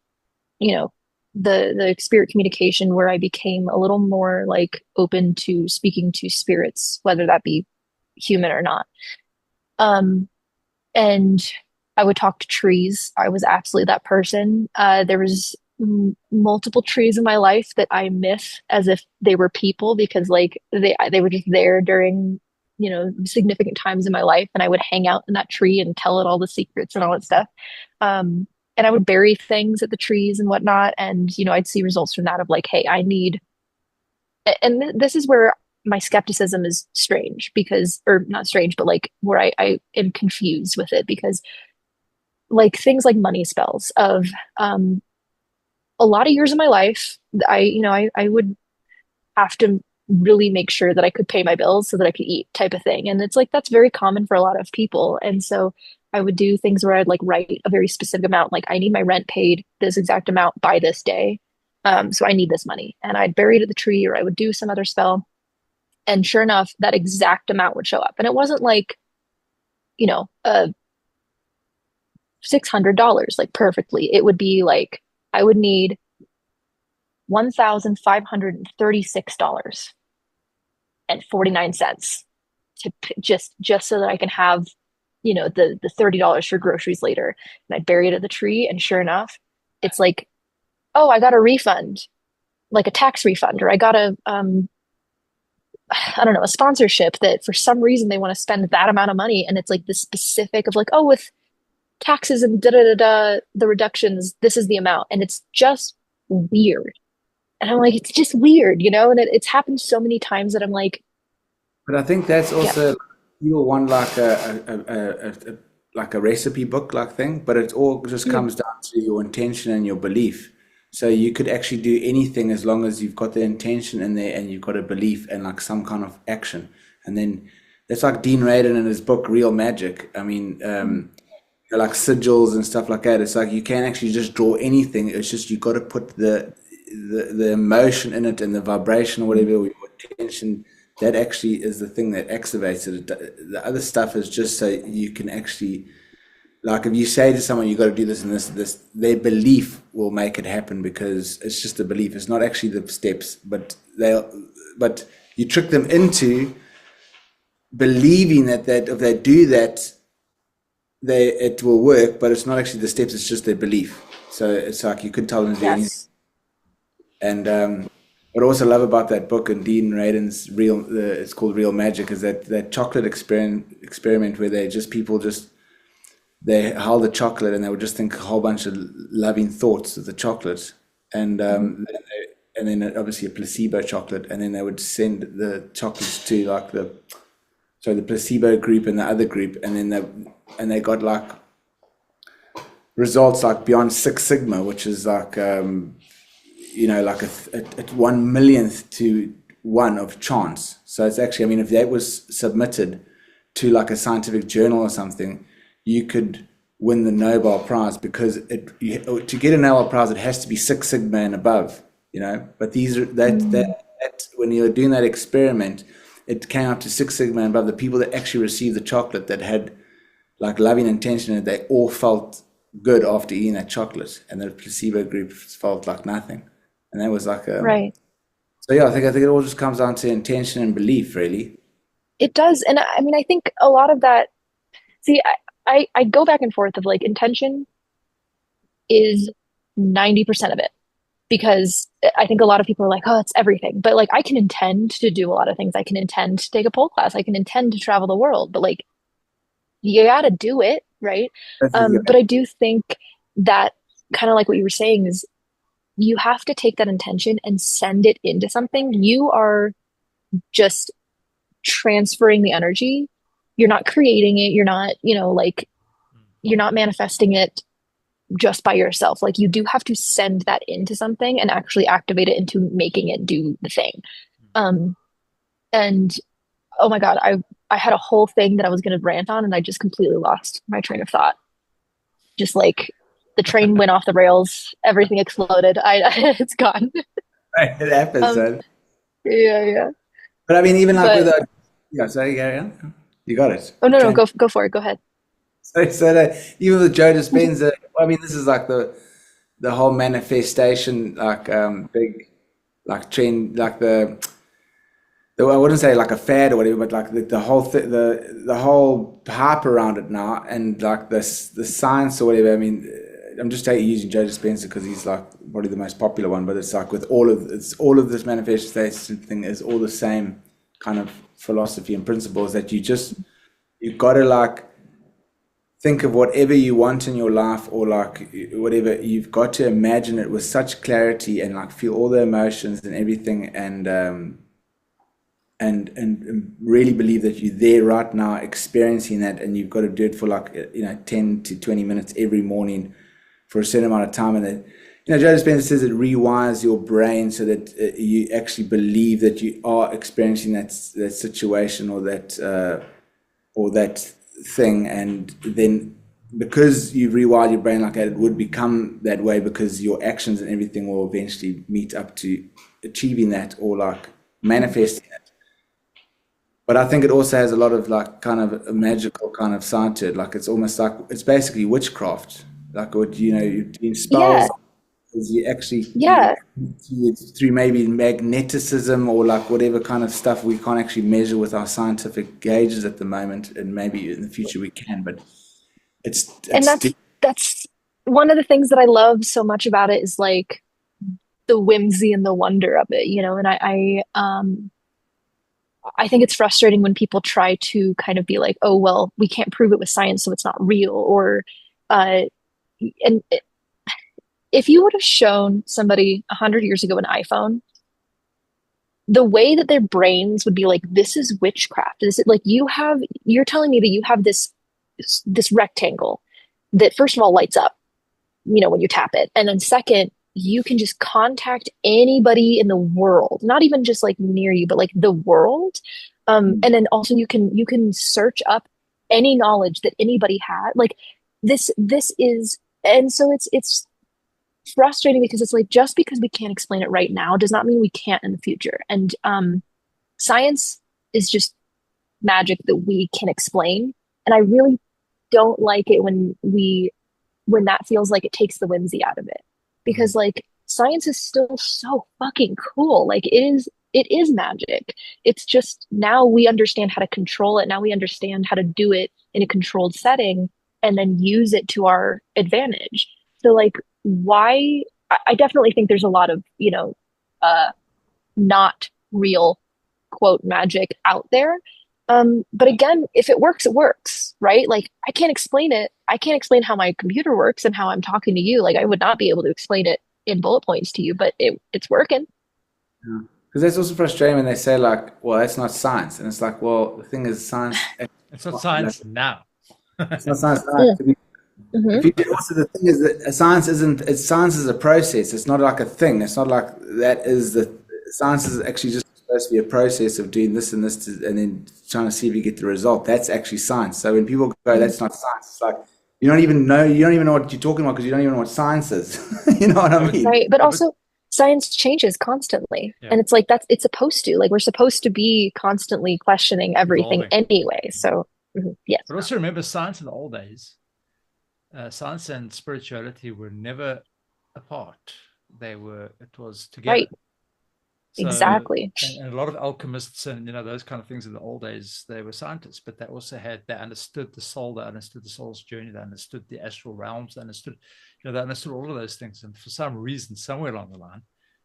you know, the spirit communication where I became a little more like open to speaking to spirits, whether that be human or not. Um, and I would talk to trees. I was absolutely that person. There was multiple trees in my life that I miss as if they were people because like they were just there during significant times in my life, and I would hang out in that tree and tell it all the secrets and all that stuff. Um, and I would bury things at the trees and whatnot, and I'd see results from that of like, hey, I need. And this is where my skepticism is strange because, or not strange, but like where I am confused with it because like things like money spells of a lot of years of my life, I would have to really make sure that I could pay my bills so that I could eat type of thing. And it's like that's very common for a lot of people. And so I would do things where I'd like write a very specific amount, like I need my rent paid this exact amount by this day. So I need this money. And I'd bury it at the tree or I would do some other spell. And sure enough, that exact amount would show up. And it wasn't like, $600 like perfectly. It would be like I would need $1,536.49 to just so that I can have, the $30 for groceries later. And I bury it at the tree, and sure enough, it's like, oh, I got a refund, like a tax refund, or I got a I don't know, a sponsorship that for some reason they want to spend that amount of money, and it's like the specific of like, oh, with taxes and da da da da, the reductions, this is the amount. And it's just weird. And I'm like, it's just weird, And it's happened so many times that I'm like, But I think that's yeah, also you want like like a recipe book like thing, but it all just mm, comes down to your intention and your belief. So you could actually do anything as long as you've got the intention in there and you've got a belief and like some kind of action. And then that's like Dean Radin in his book Real Magic. I mean, mm, like sigils and stuff like that. It's like you can actually just draw anything. It's just you got to put the emotion in it and the vibration or mm, whatever, or your attention. That actually is the thing that activates it. The other stuff is just so you can actually, like, if you say to someone you got to do this and this and this, their belief will make it happen because it's just a belief. It's not actually the steps, but you trick them into believing that if they do that, it will work, but it's not actually the steps, it's just their belief. So it's like you could tell them to do anything. yes. And what I also love about that book and Dean Radin's it's called Real Magic, is that chocolate experiment where people just they held the chocolate and they would just think a whole bunch of loving thoughts of the chocolate, and Mhm. then obviously a placebo chocolate, and then they would send the chocolates to like the placebo group and the other group, and they got like results like beyond Six Sigma, which is like like a 1 millionth to one of chance. So it's actually, I mean, if that was submitted to like a scientific journal or something, you could win the Nobel Prize because to get a Nobel Prize, it has to be Six Sigma and above. But these are Mm, that when you're doing that experiment, it came up to Six Sigma and above. The people that actually received the chocolate that had like loving intention, and they all felt good after eating that chocolate, and the placebo group felt like nothing. And that was like right. so yeah, I think it all just comes down to intention and belief, really. It does. And I mean, I think a lot of that, see, I go back and forth of like intention is 90% of it because I think a lot of people are like, oh, it's everything. But like, I can intend to do a lot of things. I can intend to take a pole class. I can intend to travel the world, but like, you got to do it, right? But I do think that kind of like what you were saying is you have to take that intention and send it into something. You are just transferring the energy. You're not creating it. You're not, like you're not manifesting it just by yourself. Like you do have to send that into something and actually activate it into making it do the thing. Um, and oh my God, I had a whole thing that I was going to rant on and I just completely lost my train of thought. Just like the train went off the rails, everything exploded. It's gone. It happens, Um, son. yeah, yeah. But I mean, even like with But a yeah, sorry, yeah, you got it. oh no, no, Train. go for it. Go ahead. So that even with Joe Dispenza, I mean, this is like the whole manifestation, like big, like trend, like I wouldn't say like a fad or whatever, but like the whole the whole hype around it now, and like this the science or whatever. I mean, I'm just using Joe Dispenza because he's like probably the most popular one, but it's like with all of this manifestation thing is all the same kind of philosophy and principles that you got to like think of whatever you want in your life, or like whatever, you've got to imagine it with such clarity and like feel all the emotions and everything, and really believe that you're there right now experiencing that, and you've got to do it for like 10 to 20 minutes every morning for a certain amount of time. And that, Joe Dispenza says it rewires your brain so that you actually believe that you are experiencing that situation or that thing, and then because you rewired your brain like that, it would become that way because your actions and everything will eventually meet up to achieving that or like manifesting it. But I think it also has a lot of like kind of a magical kind of side to it. Like it's almost like it's basically witchcraft. Like what you're doing spells, Yeah, is you actually yeah. through maybe magneticism or like whatever kind of stuff we can't actually measure with our scientific gauges at the moment, and maybe in the future we can. But it's And it's that's one of the things that I love so much about it is like the whimsy and the wonder of it, and I think it's frustrating when people try to kind of be like, oh, well, we can't prove it with science, so it's not real, or Uh, and if you would have shown somebody 100 years ago an iPhone, the way that their brains would be like, this is witchcraft. This is like you're telling me that you have this rectangle that first of all lights up, when you tap it. And then second, you can just contact anybody in the world, not even just like near you, but like the world. And then also you can search up any knowledge that anybody had. Like this is, and so it's frustrating because it's like just because we can't explain it right now does not mean we can't in the future. And science is just magic that we can explain. And I really don't like it when that feels like it takes the whimsy out of it. Because like science is still so fucking cool. Like it is magic. It's just now we understand how to control it. Now we understand how to do it in a controlled setting and then use it to our advantage. So like why I definitely think there's a lot of, uh not real quote magic out there. But again, if it works, it works, right? Like I can't explain it. I can't explain how my computer works and how I'm talking to you. Like I would not be able to explain it in bullet points to you, but it's working. Yeah. Because that's also frustrating when they say like, well, that's not science. And it's like, well, the thing is science. It's not science now. It's not science. Mm. If Hmm. you, also the thing is that science isn't, science is a process. It's not like a thing. It's not like that is the, science is actually just supposed to be a process of doing this and this and then trying to see if you get the result. That's actually science. So when people go, that's not science, it's like, you don't even know what you're talking about because you don't even know what science is. You know what I mean? Right. But also science changes constantly. Yeah, And it's like it's supposed to. Like we're supposed to be constantly questioning everything evolving. anyway. So yes. But also remember, science in the old days, science and spirituality were never apart. It was together. Right. So, Exactly. and a lot of alchemists and those kind of things in the old days, they were scientists, but they understood the soul, they understood the soul's journey, they understood the astral realms, they understood all of those things. And for some reason, somewhere along the line,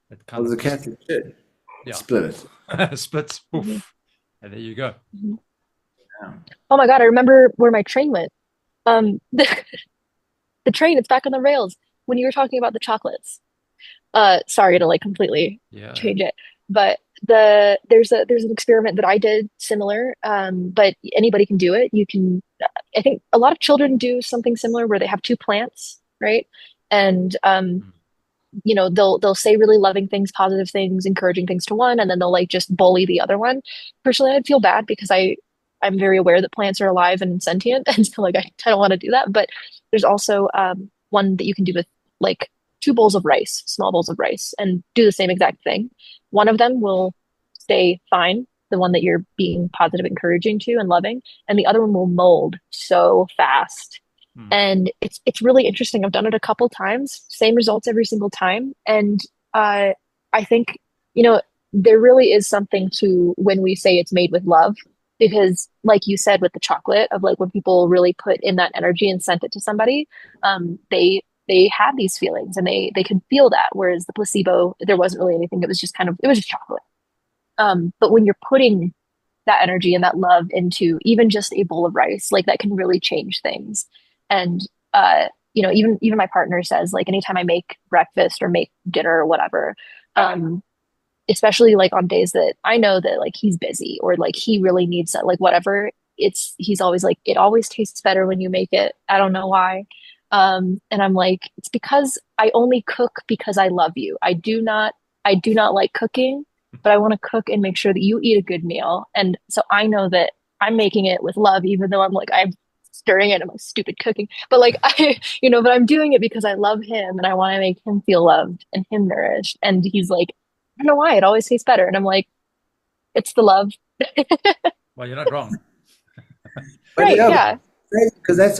it Well, kind the of just Catholic Church split splits, Hmm. poof, and there you go. Hmm. Yeah. Oh my God, I remember where my train went. The train, it's back on the rails when you were talking about the chocolates. Sorry to like completely Yeah. change it, but there's an experiment that I did similar, but anybody can do it. You can, I think a lot of children do something similar where they have two plants, right? And Mm. they'll say really loving things, positive things, encouraging things to one, and then they'll like just bully the other one. Personally, I'd feel bad because I'm very aware that plants are alive and sentient, and so like I don't want to do that. But there's also one that you can do with like two bowls of rice, small bowls of rice, and do the same exact thing. One of them will stay fine, the one that you're being positive, encouraging to and loving, and the other one will mold so fast. Mm. And it's really interesting. I've done it a couple times, same results every single time. And uh, I think, there really is something to when we say it's made with love, because like you said with the chocolate, of like when people really put in that energy and sent it to somebody, they had these feelings and they could feel that. Whereas the placebo, there wasn't really anything. It was just chocolate. But when you're putting that energy and that love into even just a bowl of rice, like that can really change things. And even my partner says like anytime I make breakfast or make dinner or whatever, um, especially like on days that I know that like he's busy or like he really needs that, like whatever, he's always like, it always tastes better when you make it. I don't know why. And I'm like, it's because I only cook because I love you. I do not like cooking, but I want to cook and make sure that you eat a good meal. And so I know that I'm making it with love, even though I'm stirring it in my stupid cooking. But like but I'm doing it because I love him and I want to make him feel loved and him nourished. And he's like, I don't know why it always tastes better. And I'm like, it's the love. Well, you're not wrong. But Right. yeah, Yeah. because that's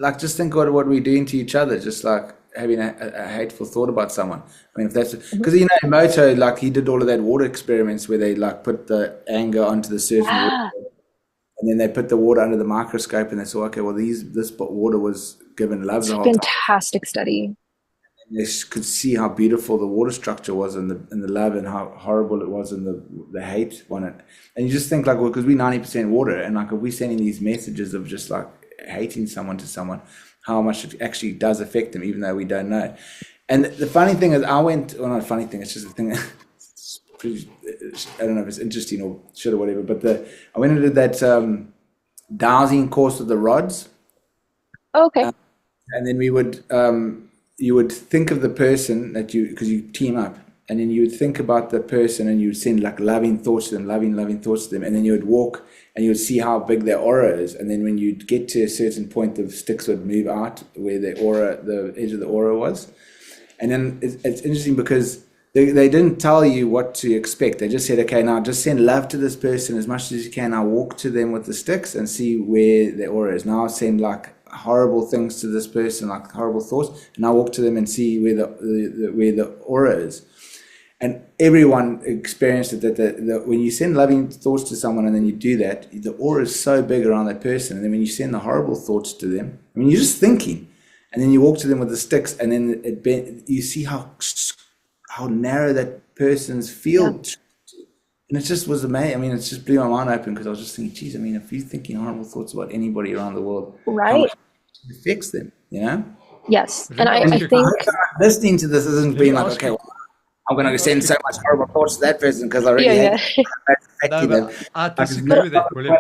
like, just think what we're doing to each other, just like having a hateful thought about someone. I mean, if that's Mhm. because Moto, like he did all of that water experiments where they like put the anger onto the certain water, Yeah. and then they put the water under the microscope, and they saw, okay, well this water was given love It's the a whole time. fantastic study. They could see how beautiful the water structure was in the love, and how horrible it was in the hate on it. And you just think like, well, because we're 90% water, and like if we're sending these messages of just like hating someone to someone, how much it actually does affect them, even though we don't know. And the funny thing is, well, not a funny thing, it's just a thing. It's pretty, I don't know if it's interesting or shit or whatever, but I went and did that dowsing course with the rods. Oh, okay. And then you would think of the person because you team up, and then you would think about the person, and you would send like loving thoughts to them, loving thoughts to them, and then you would walk, and you would see how big their aura is, and then when you'd get to a certain point, the sticks would move out where the edge of the aura was, and then it's interesting because they didn't tell you what to expect. They just said, okay, now just send love to this person as much as you can. Now walk to them with the sticks and see where their aura is. Now send like horrible things to this person, like horrible thoughts, and I walk to them and see where the aura is. And everyone experienced it, that when you send loving thoughts to someone and then you do that, the aura is so big around that person. And then when you send the horrible thoughts to them, I mean, you're just thinking, and then you walk to them with the sticks, and then you see how narrow that person's field. Yeah. And it just was amazing. I mean, it just blew my mind open, because I was just thinking, geez, I mean, if you're thinking horrible thoughts about anybody around the world, right, it affects them, you know? Yes. And I think listening to this isn't being like, okay, well, I'm going to send so much horrible thoughts to that person because I really hate them. No, I disagree with that, William.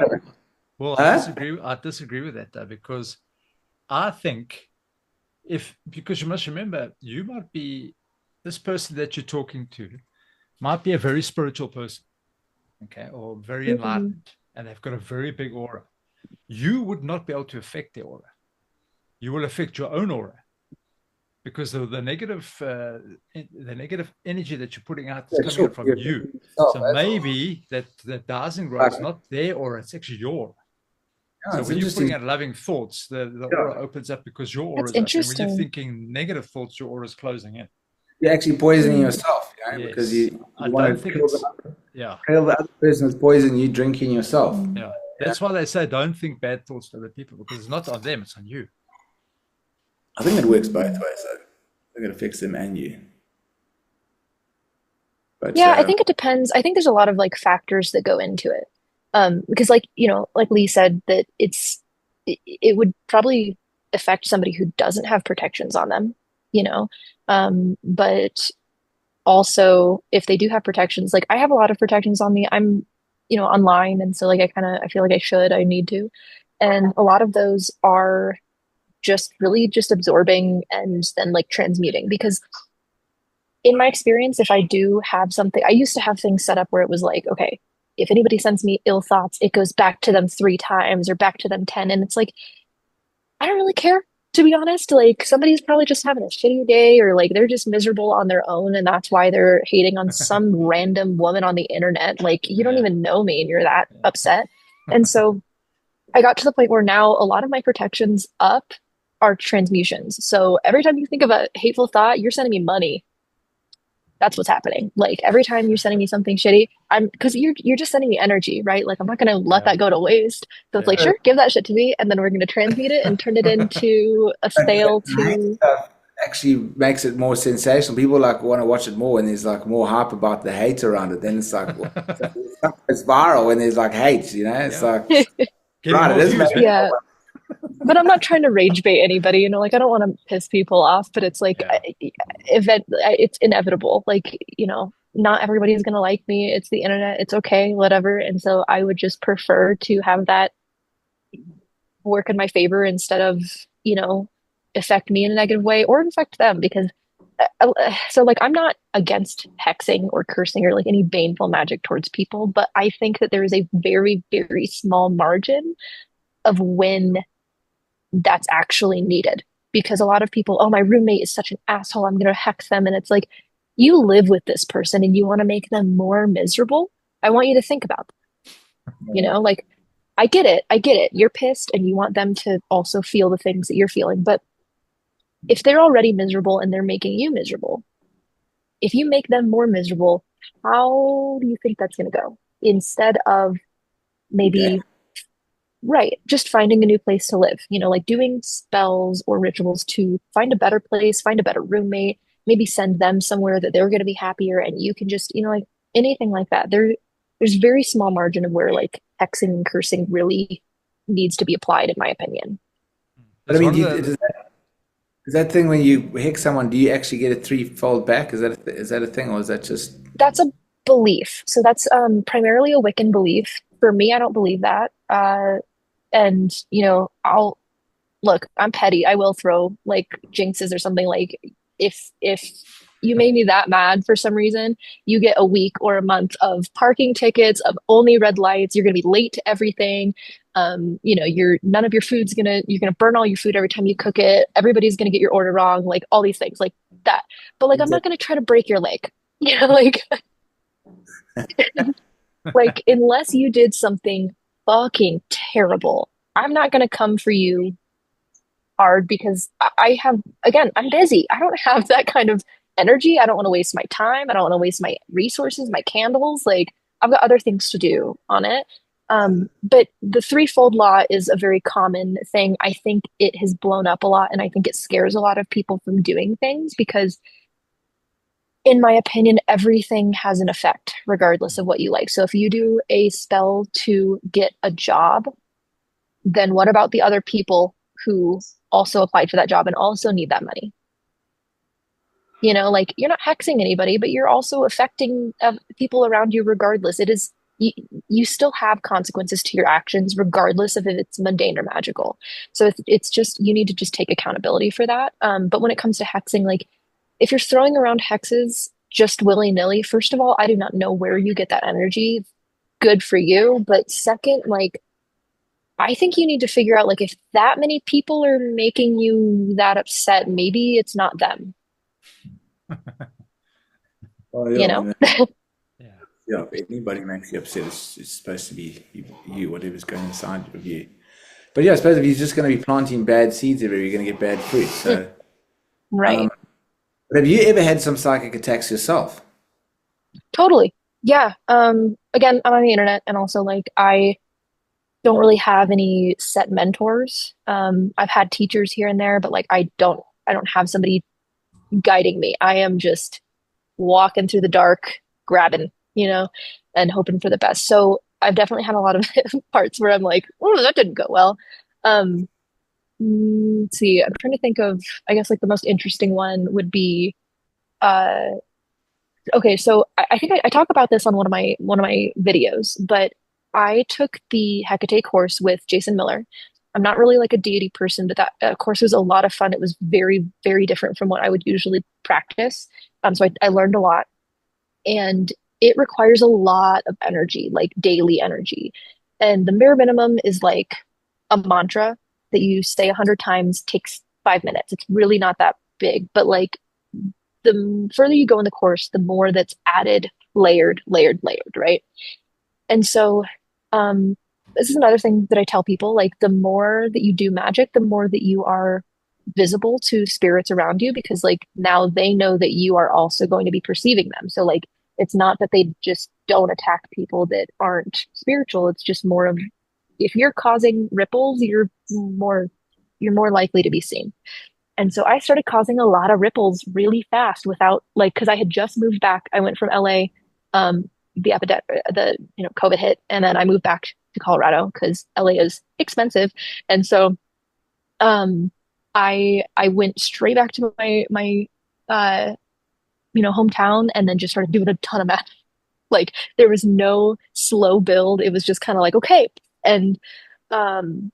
Well, I disagree with that, though, because I think because you must remember, you might be, this person that you're talking to might be a very spiritual person, okay, or very enlightened, and they've got a very big aura. You would not be able to affect their aura. You will affect your own aura, because the negative energy that you're putting out is coming out from you. So maybe that dowsing rod is not their aura, it's actually your aura. So when you're putting out loving thoughts, the aura opens up because your aura is open. When you're thinking negative thoughts, your aura is closing in. You're actually poisoning yourself, you know, yes. Because you want to kill the other person with poison, you drinking yourself. Yeah. That's why they say don't think bad thoughts to other people, because it's not on them, it's on you. I think it works both ways, though. I think it affects them and you. But, I think it depends. I think there's a lot of like factors that go into it. Because like Lee said, that it would probably affect somebody who doesn't have protections on them, but also if they do have protections, like I have a lot of protections on me. I'm, online. And so like, I feel like I need to. And a lot of those are just really just absorbing and then like transmuting, because in my experience, if I do have something, I used to have things set up where it was like, okay, if anybody sends me ill thoughts, it goes back to them 3 times or back to them 10. And it's like, I don't really care, to be honest. Like somebody's probably just having a shitty day, or like they're just miserable on their own, and that's why they're hating on some random woman on the internet. Like you don't even know me and you're that upset. And so I got to the point where now a lot of my protections up are transmusions. So every time you think of a hateful thought, you're sending me money. That's what's happening. Like every time you're sending me something shitty, because you're just sending me energy, right? Like I'm not gonna let that go to waste. So it's like, sure, give that shit to me, and then we're gonna transmute it and turn it into a sale to. Actually makes it more sensational. People like want to watch it more when there's like more hype about the hate around it. Then it's like it's viral when there's like hate. It's like right, it is. Yeah. But I'm not trying to rage bait anybody, like I don't want to piss people off, but it's like it's inevitable. Like, not everybody is going to like me. It's the internet. It's okay, whatever. And so I would just prefer to have that work in my favor instead of, affect me in a negative way or affect them, because so like I'm not against hexing or cursing or like any baneful magic towards people, but I think that there is a very, very small margin of when that's actually needed, because a lot of people, my roommate is such an asshole, I'm going to hex them. And it's like, you live with this person and you want to make them more miserable. I want you to think about them. Like I get it. You're pissed and you want them to also feel the things that you're feeling. But if they're already miserable and they're making you miserable, if you make them more miserable, how do you think that's going to go? Instead of maybe right, just finding a new place to live, like doing spells or rituals to find a better place, find a better roommate, maybe send them somewhere that they're going to be happier, and you can just, like anything like that. There's very small margin of where like hexing and cursing really needs to be applied, in my opinion. But I mean, does that Is that thing when you hex someone, do you actually get a threefold back? Is that a thing, or is that just That's a belief. So that's primarily a Wiccan belief. For me, I don't believe that. And I'll look, I'm petty. I will throw like jinxes or something. Like if you made me that mad for some reason, you get a week or a month of parking tickets, of only red lights. You're gonna be late to everything. You're none of your food's gonna you're gonna burn all your food every time you cook it. Everybody's gonna get your order wrong, like all these things like that. But like I'm not gonna try to break your leg. Like like unless you did something fucking terrible, I'm not gonna come for you hard because I have, again, I'm busy. I don't have that kind of energy. I don't want to waste my time. I don't want to waste my resources, my candles. Like I've got other things to do on it. But the threefold law is a very common thing. I think it has blown up a lot, and I think it scares a lot of people from doing things because, in my opinion, everything has an effect regardless of what you like. So if you do a spell to get a job, then what about the other people who also applied for that job and also need that money? Like you're not hexing anybody, but you're also affecting people around you regardless. It is you still have consequences to your actions regardless of if it's mundane or magical. So it's just you need to just take accountability for that. But when it comes to hexing, like if you're throwing around hexes just willy-nilly, first of all, I do not know where you get that energy. Good for you. But second, like I think you need to figure out like if that many people are making you that upset, maybe it's not them, oh you yeah, I know? mean, Yeah. yeah, if anybody makes you upset, it's supposed to be you, whatever's going inside of you. But yeah, I suppose if you're just going to be planting bad seeds everywhere, you're going to get bad fruit. So, Right. but have you ever had some psychic attacks yourself? Totally. Yeah. Again, I'm on the internet and also like I don't really have any set mentors. I've had teachers here and there, but like I don't have somebody guiding me. I am just walking through the dark, grabbing, and hoping for the best. So I've definitely had a lot of parts where I'm like, oh, that didn't go well. Um, let's see, I'm trying to think of, I guess like the most interesting one would be, uh, okay, so I think I talk about this on one of my videos, but I took the Hecate course with Jason Miller. I'm not really like a deity person, but that course was a lot of fun. It was very, very different from what I would usually practice. So I learned a lot, and it requires a lot of energy, like daily energy. And the bare minimum is like a mantra that you say 100 times, takes 5 minutes. It's really not that big, but like the further you go in the course, the more that's added, layered, layered, layered, right? And so, um, this is another thing that I tell people, like the more that you do magic, the more that you are visible to spirits around you because like now they know that you are also going to be perceiving them. So like it's not that they just don't attack people that aren't spiritual. It's just more of if you're causing ripples, you're more likely to be seen. And so I started causing a lot of ripples really fast without like because I had just moved back. I went from LA, the epidemic, the COVID hit, and then I moved back to Colorado because LA is expensive. And so um, I went straight back to my uh, hometown, and then just started doing a ton of math. Like there was no slow build. It was just kind of like okay, and um,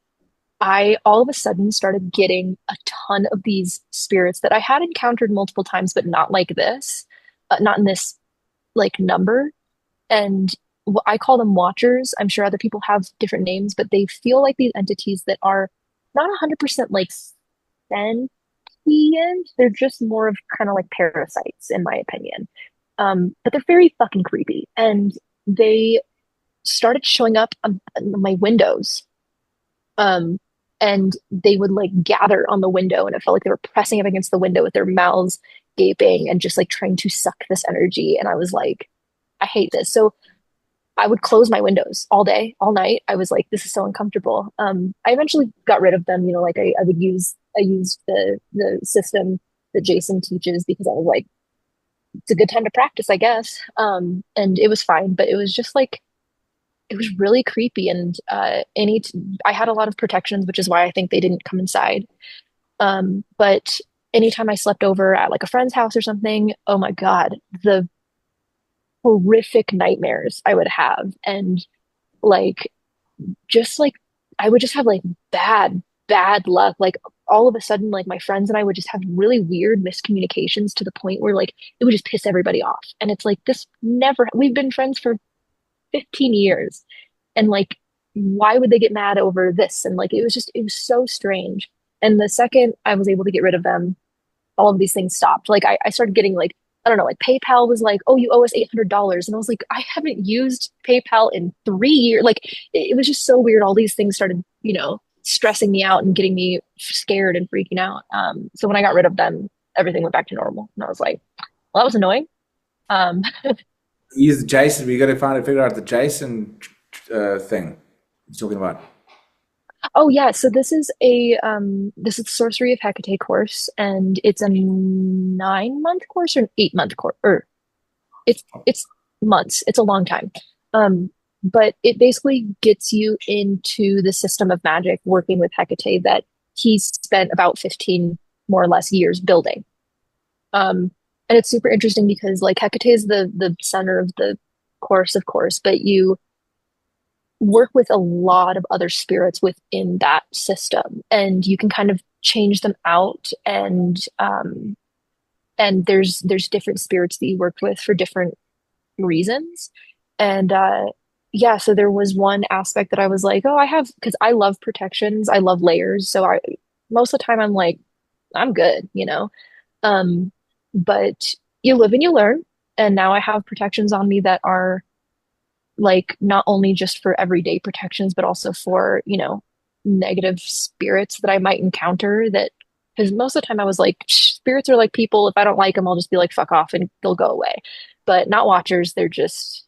I all of a sudden started getting a ton of these spirits that I had encountered multiple times, but not like this, not in this like number. And I call them watchers. I'm sure other people have different names, but they feel like these entities that are not 100% like sentient. They're just more of kind of like parasites, in my opinion. But they're very fucking creepy. And they started showing up on my windows. Um, and they would like gather on the window, and it felt like they were pressing up against the window with their mouths gaping and just like trying to suck this energy. And I was like, I hate this. So I would close my windows all day, all night. I was like, this is so uncomfortable. I eventually got rid of them, like I used the system that Jason teaches because I was like, it's a good time to practice, I guess. And it was fine, but it was just like it was really creepy. And I had a lot of protections, which is why I think they didn't come inside. But anytime I slept over at like a friend's house or something, oh my God, the horrific nightmares I would have. And like, just like, I would just have like bad luck. Like, all of a sudden, like my friends and I would just have really weird miscommunications to the point where like it would just piss everybody off. And it's like, this never, we've been friends for 15 years. And like, why would they get mad over this? And like, it was so strange. And the second I was able to get rid of them, all of these things stopped. Like I started getting like, I don't know, like PayPal was like, oh, you owe us $800. And I was like, I haven't used PayPal in 3 years. Like it was just so weird. All these things started, stressing me out and getting me scared and freaking out. So when I got rid of them, everything went back to normal. And I was like, well, that was annoying. Um, Use the Jason. We got to figure out the Jason thing you're talking about. Oh yeah, so this is the Sorcery of Hecate course, and it's a 9 month course or an 8 month course, or it's months. It's a long time. But it basically gets you into the system of magic working with Hecate that he spent about 15 more or less years building. And it's super interesting because like Hecate is the center of the course, of course, but you work with a lot of other spirits within that system, and you can kind of change them out. And there's different spirits that you worked with for different reasons. And yeah, so there was one aspect that I was like, oh, I have, because I love protections, I love layers. So I most of the time I'm like, I'm good. Um, but you live and you learn. And now I have protections on me that are like not only just for everyday protections, but also for, negative spirits that I might encounter. That because most of the time I was like, spirits are like people. If I don't like them, I'll just be like, fuck off and they'll go away. But not watchers. They're just,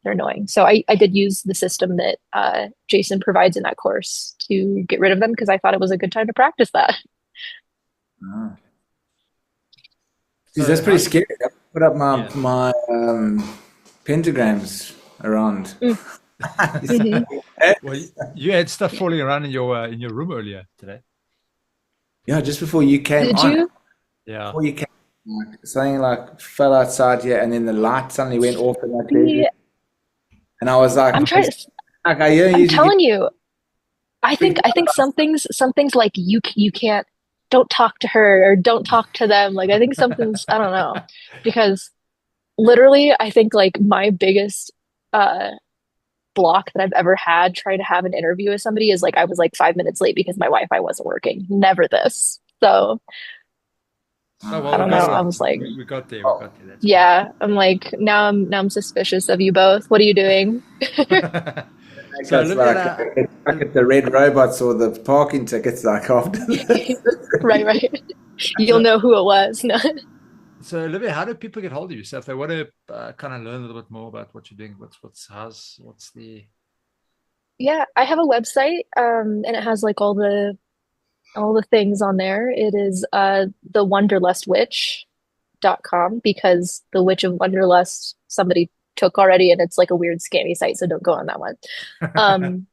they're annoying. So I did use the system that Jason provides in that course to get rid of them because I thought it was a good time to practice that. Ah. Geez, that's So pretty how did scary. I put up yeah. my pentagrams around. Mm. Hmm. Well, you had stuff falling around in your room earlier today. Yeah, just before you came Did on, you? Yeah. before you came, like, something like fell outside here, and then the light suddenly went off in that bedroom, Yeah, and I was like, I'm trying to. I don't I'm usually get telling you. freaked I think some things like you can't, don't talk to her or don't talk to them. Like I think something's, I don't know, because literally I think like my biggest uh block that I've ever had trying to have an interview with somebody is like I was like 5 minutes late because my Wi-Fi wasn't working. Never this. So Oh I well, we don't got know. it. I was like, We got there. We out. got there. That's good. yeah, I'm like now I'm suspicious of you both. What are you doing? So Because like I Olivia, get the red robots or the parking tickets like after this. Right, right. You'll so, know who it was. No. so Olivia, how do people get hold of you? So if they want to kind of learn a little bit more about what you're doing, what's the Yeah, I have a website, and it has like all the things on there. It is the wanderlustwitch.com because the Witch of Wonderlust somebody took already and it's like a weird scammy site, so don't go on that one. Um,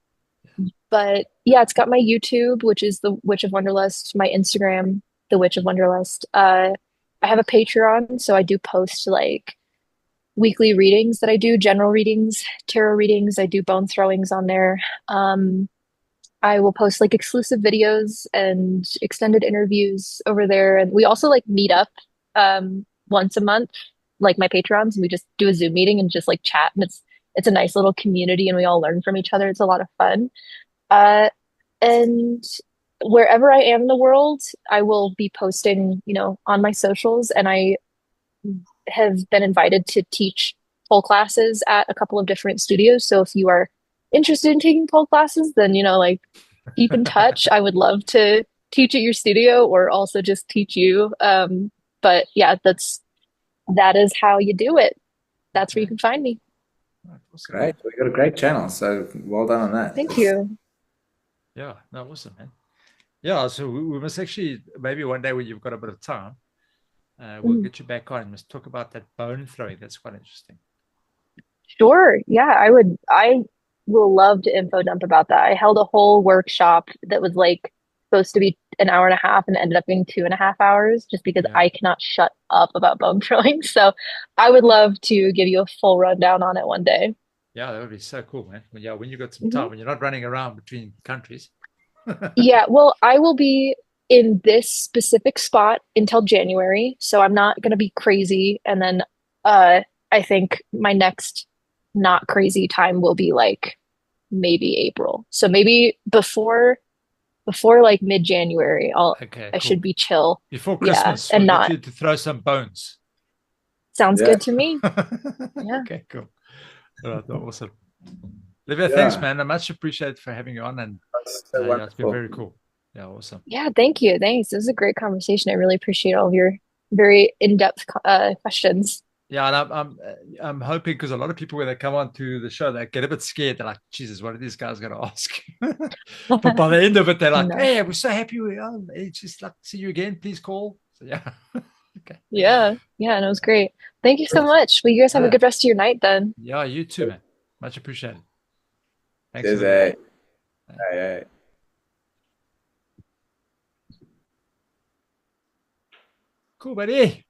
but yeah, it's got my YouTube, which is the Witch of Wonderlust, my Instagram, the Witch of Wonderlust. I have a Patreon, so I do post like weekly readings that I do, general readings, tarot readings. I do bone throwings on there. Um, I will post like exclusive videos and extended interviews over there. And we also like meet up once a month, like my patrons, and we just do a Zoom meeting and just like chat. And it's a nice little community and we all learn from each other. It's a lot of fun. Uh, and wherever I am in the world, I will be posting, on my socials. And I have been invited to teach pole classes at a couple of different studios. So if you are interested in taking pole classes, then like keep in touch. I would love to teach at your studio or also just teach you. But yeah, that is how you do it. That's where you okay? can find me. Right, awesome. Great, we got a great channel, so well done on that. Thank you. Yeah, no, awesome, man. Yeah, so we must actually maybe one day when you've got a bit of time, we'll Mhm. get you back on and must talk about that bone throwing. That's quite interesting. Sure. Yeah, I will love to info dump about that. I held a whole workshop that was like supposed to be an hour and a half and ended up being 2.5 hours just because Yeah. I cannot shut up about bone throwing. So I would love to give you a full rundown on it one day. Yeah, that would be so cool, man. When you got some Mhm. time, when you're not running around between countries. Yeah, well, I will be in this specific spot until January, so I'm not gonna be crazy. And then uh I think my next not crazy time will be like maybe April. So maybe before like mid-January, Okay, I should cool. be chill. Before Yeah, Christmas, and we'll get not you to throw some bones. sounds Yeah. good to me. Yeah. Okay, cool. All right, awesome. Olivia, thanks, Yeah. man. I much appreciate for having you on, and That's so yeah, it's been wonderful. very cool. Yeah, awesome. Yeah, thank you. Thanks. This was a great conversation. I really appreciate all of your very in-depth questions. Yeah, and I'm hoping, because a lot of people when they come on to the show, they get a bit scared. They're like, Jesus, what are these guys going to ask? But by the end of it, they're like, No. hey, we're so happy we are. It's just like, see you again, please call. So yeah. Okay. Yeah. Yeah, and it was great. Thank you so Great. much. Well, you guys have a Yeah. good rest of your night then. Yeah, you too, man. Much appreciated. Thanks, Cheers, Olivia. eh? Hey, hey. Cool, buddy.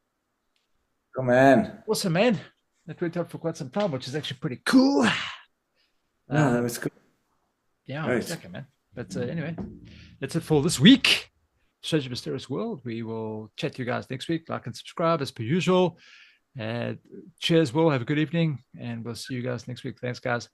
Come on. Awesome, man. That went on for quite some time, which is actually pretty cool. No, that was good. Yeah, Right. exactly, man. But anyway, that's it for this week. Strange Mysterious World. We will chat to you guys next week. Like and subscribe as per usual. And cheers, Will. Have a good evening. And we'll see you guys next week. Thanks, guys.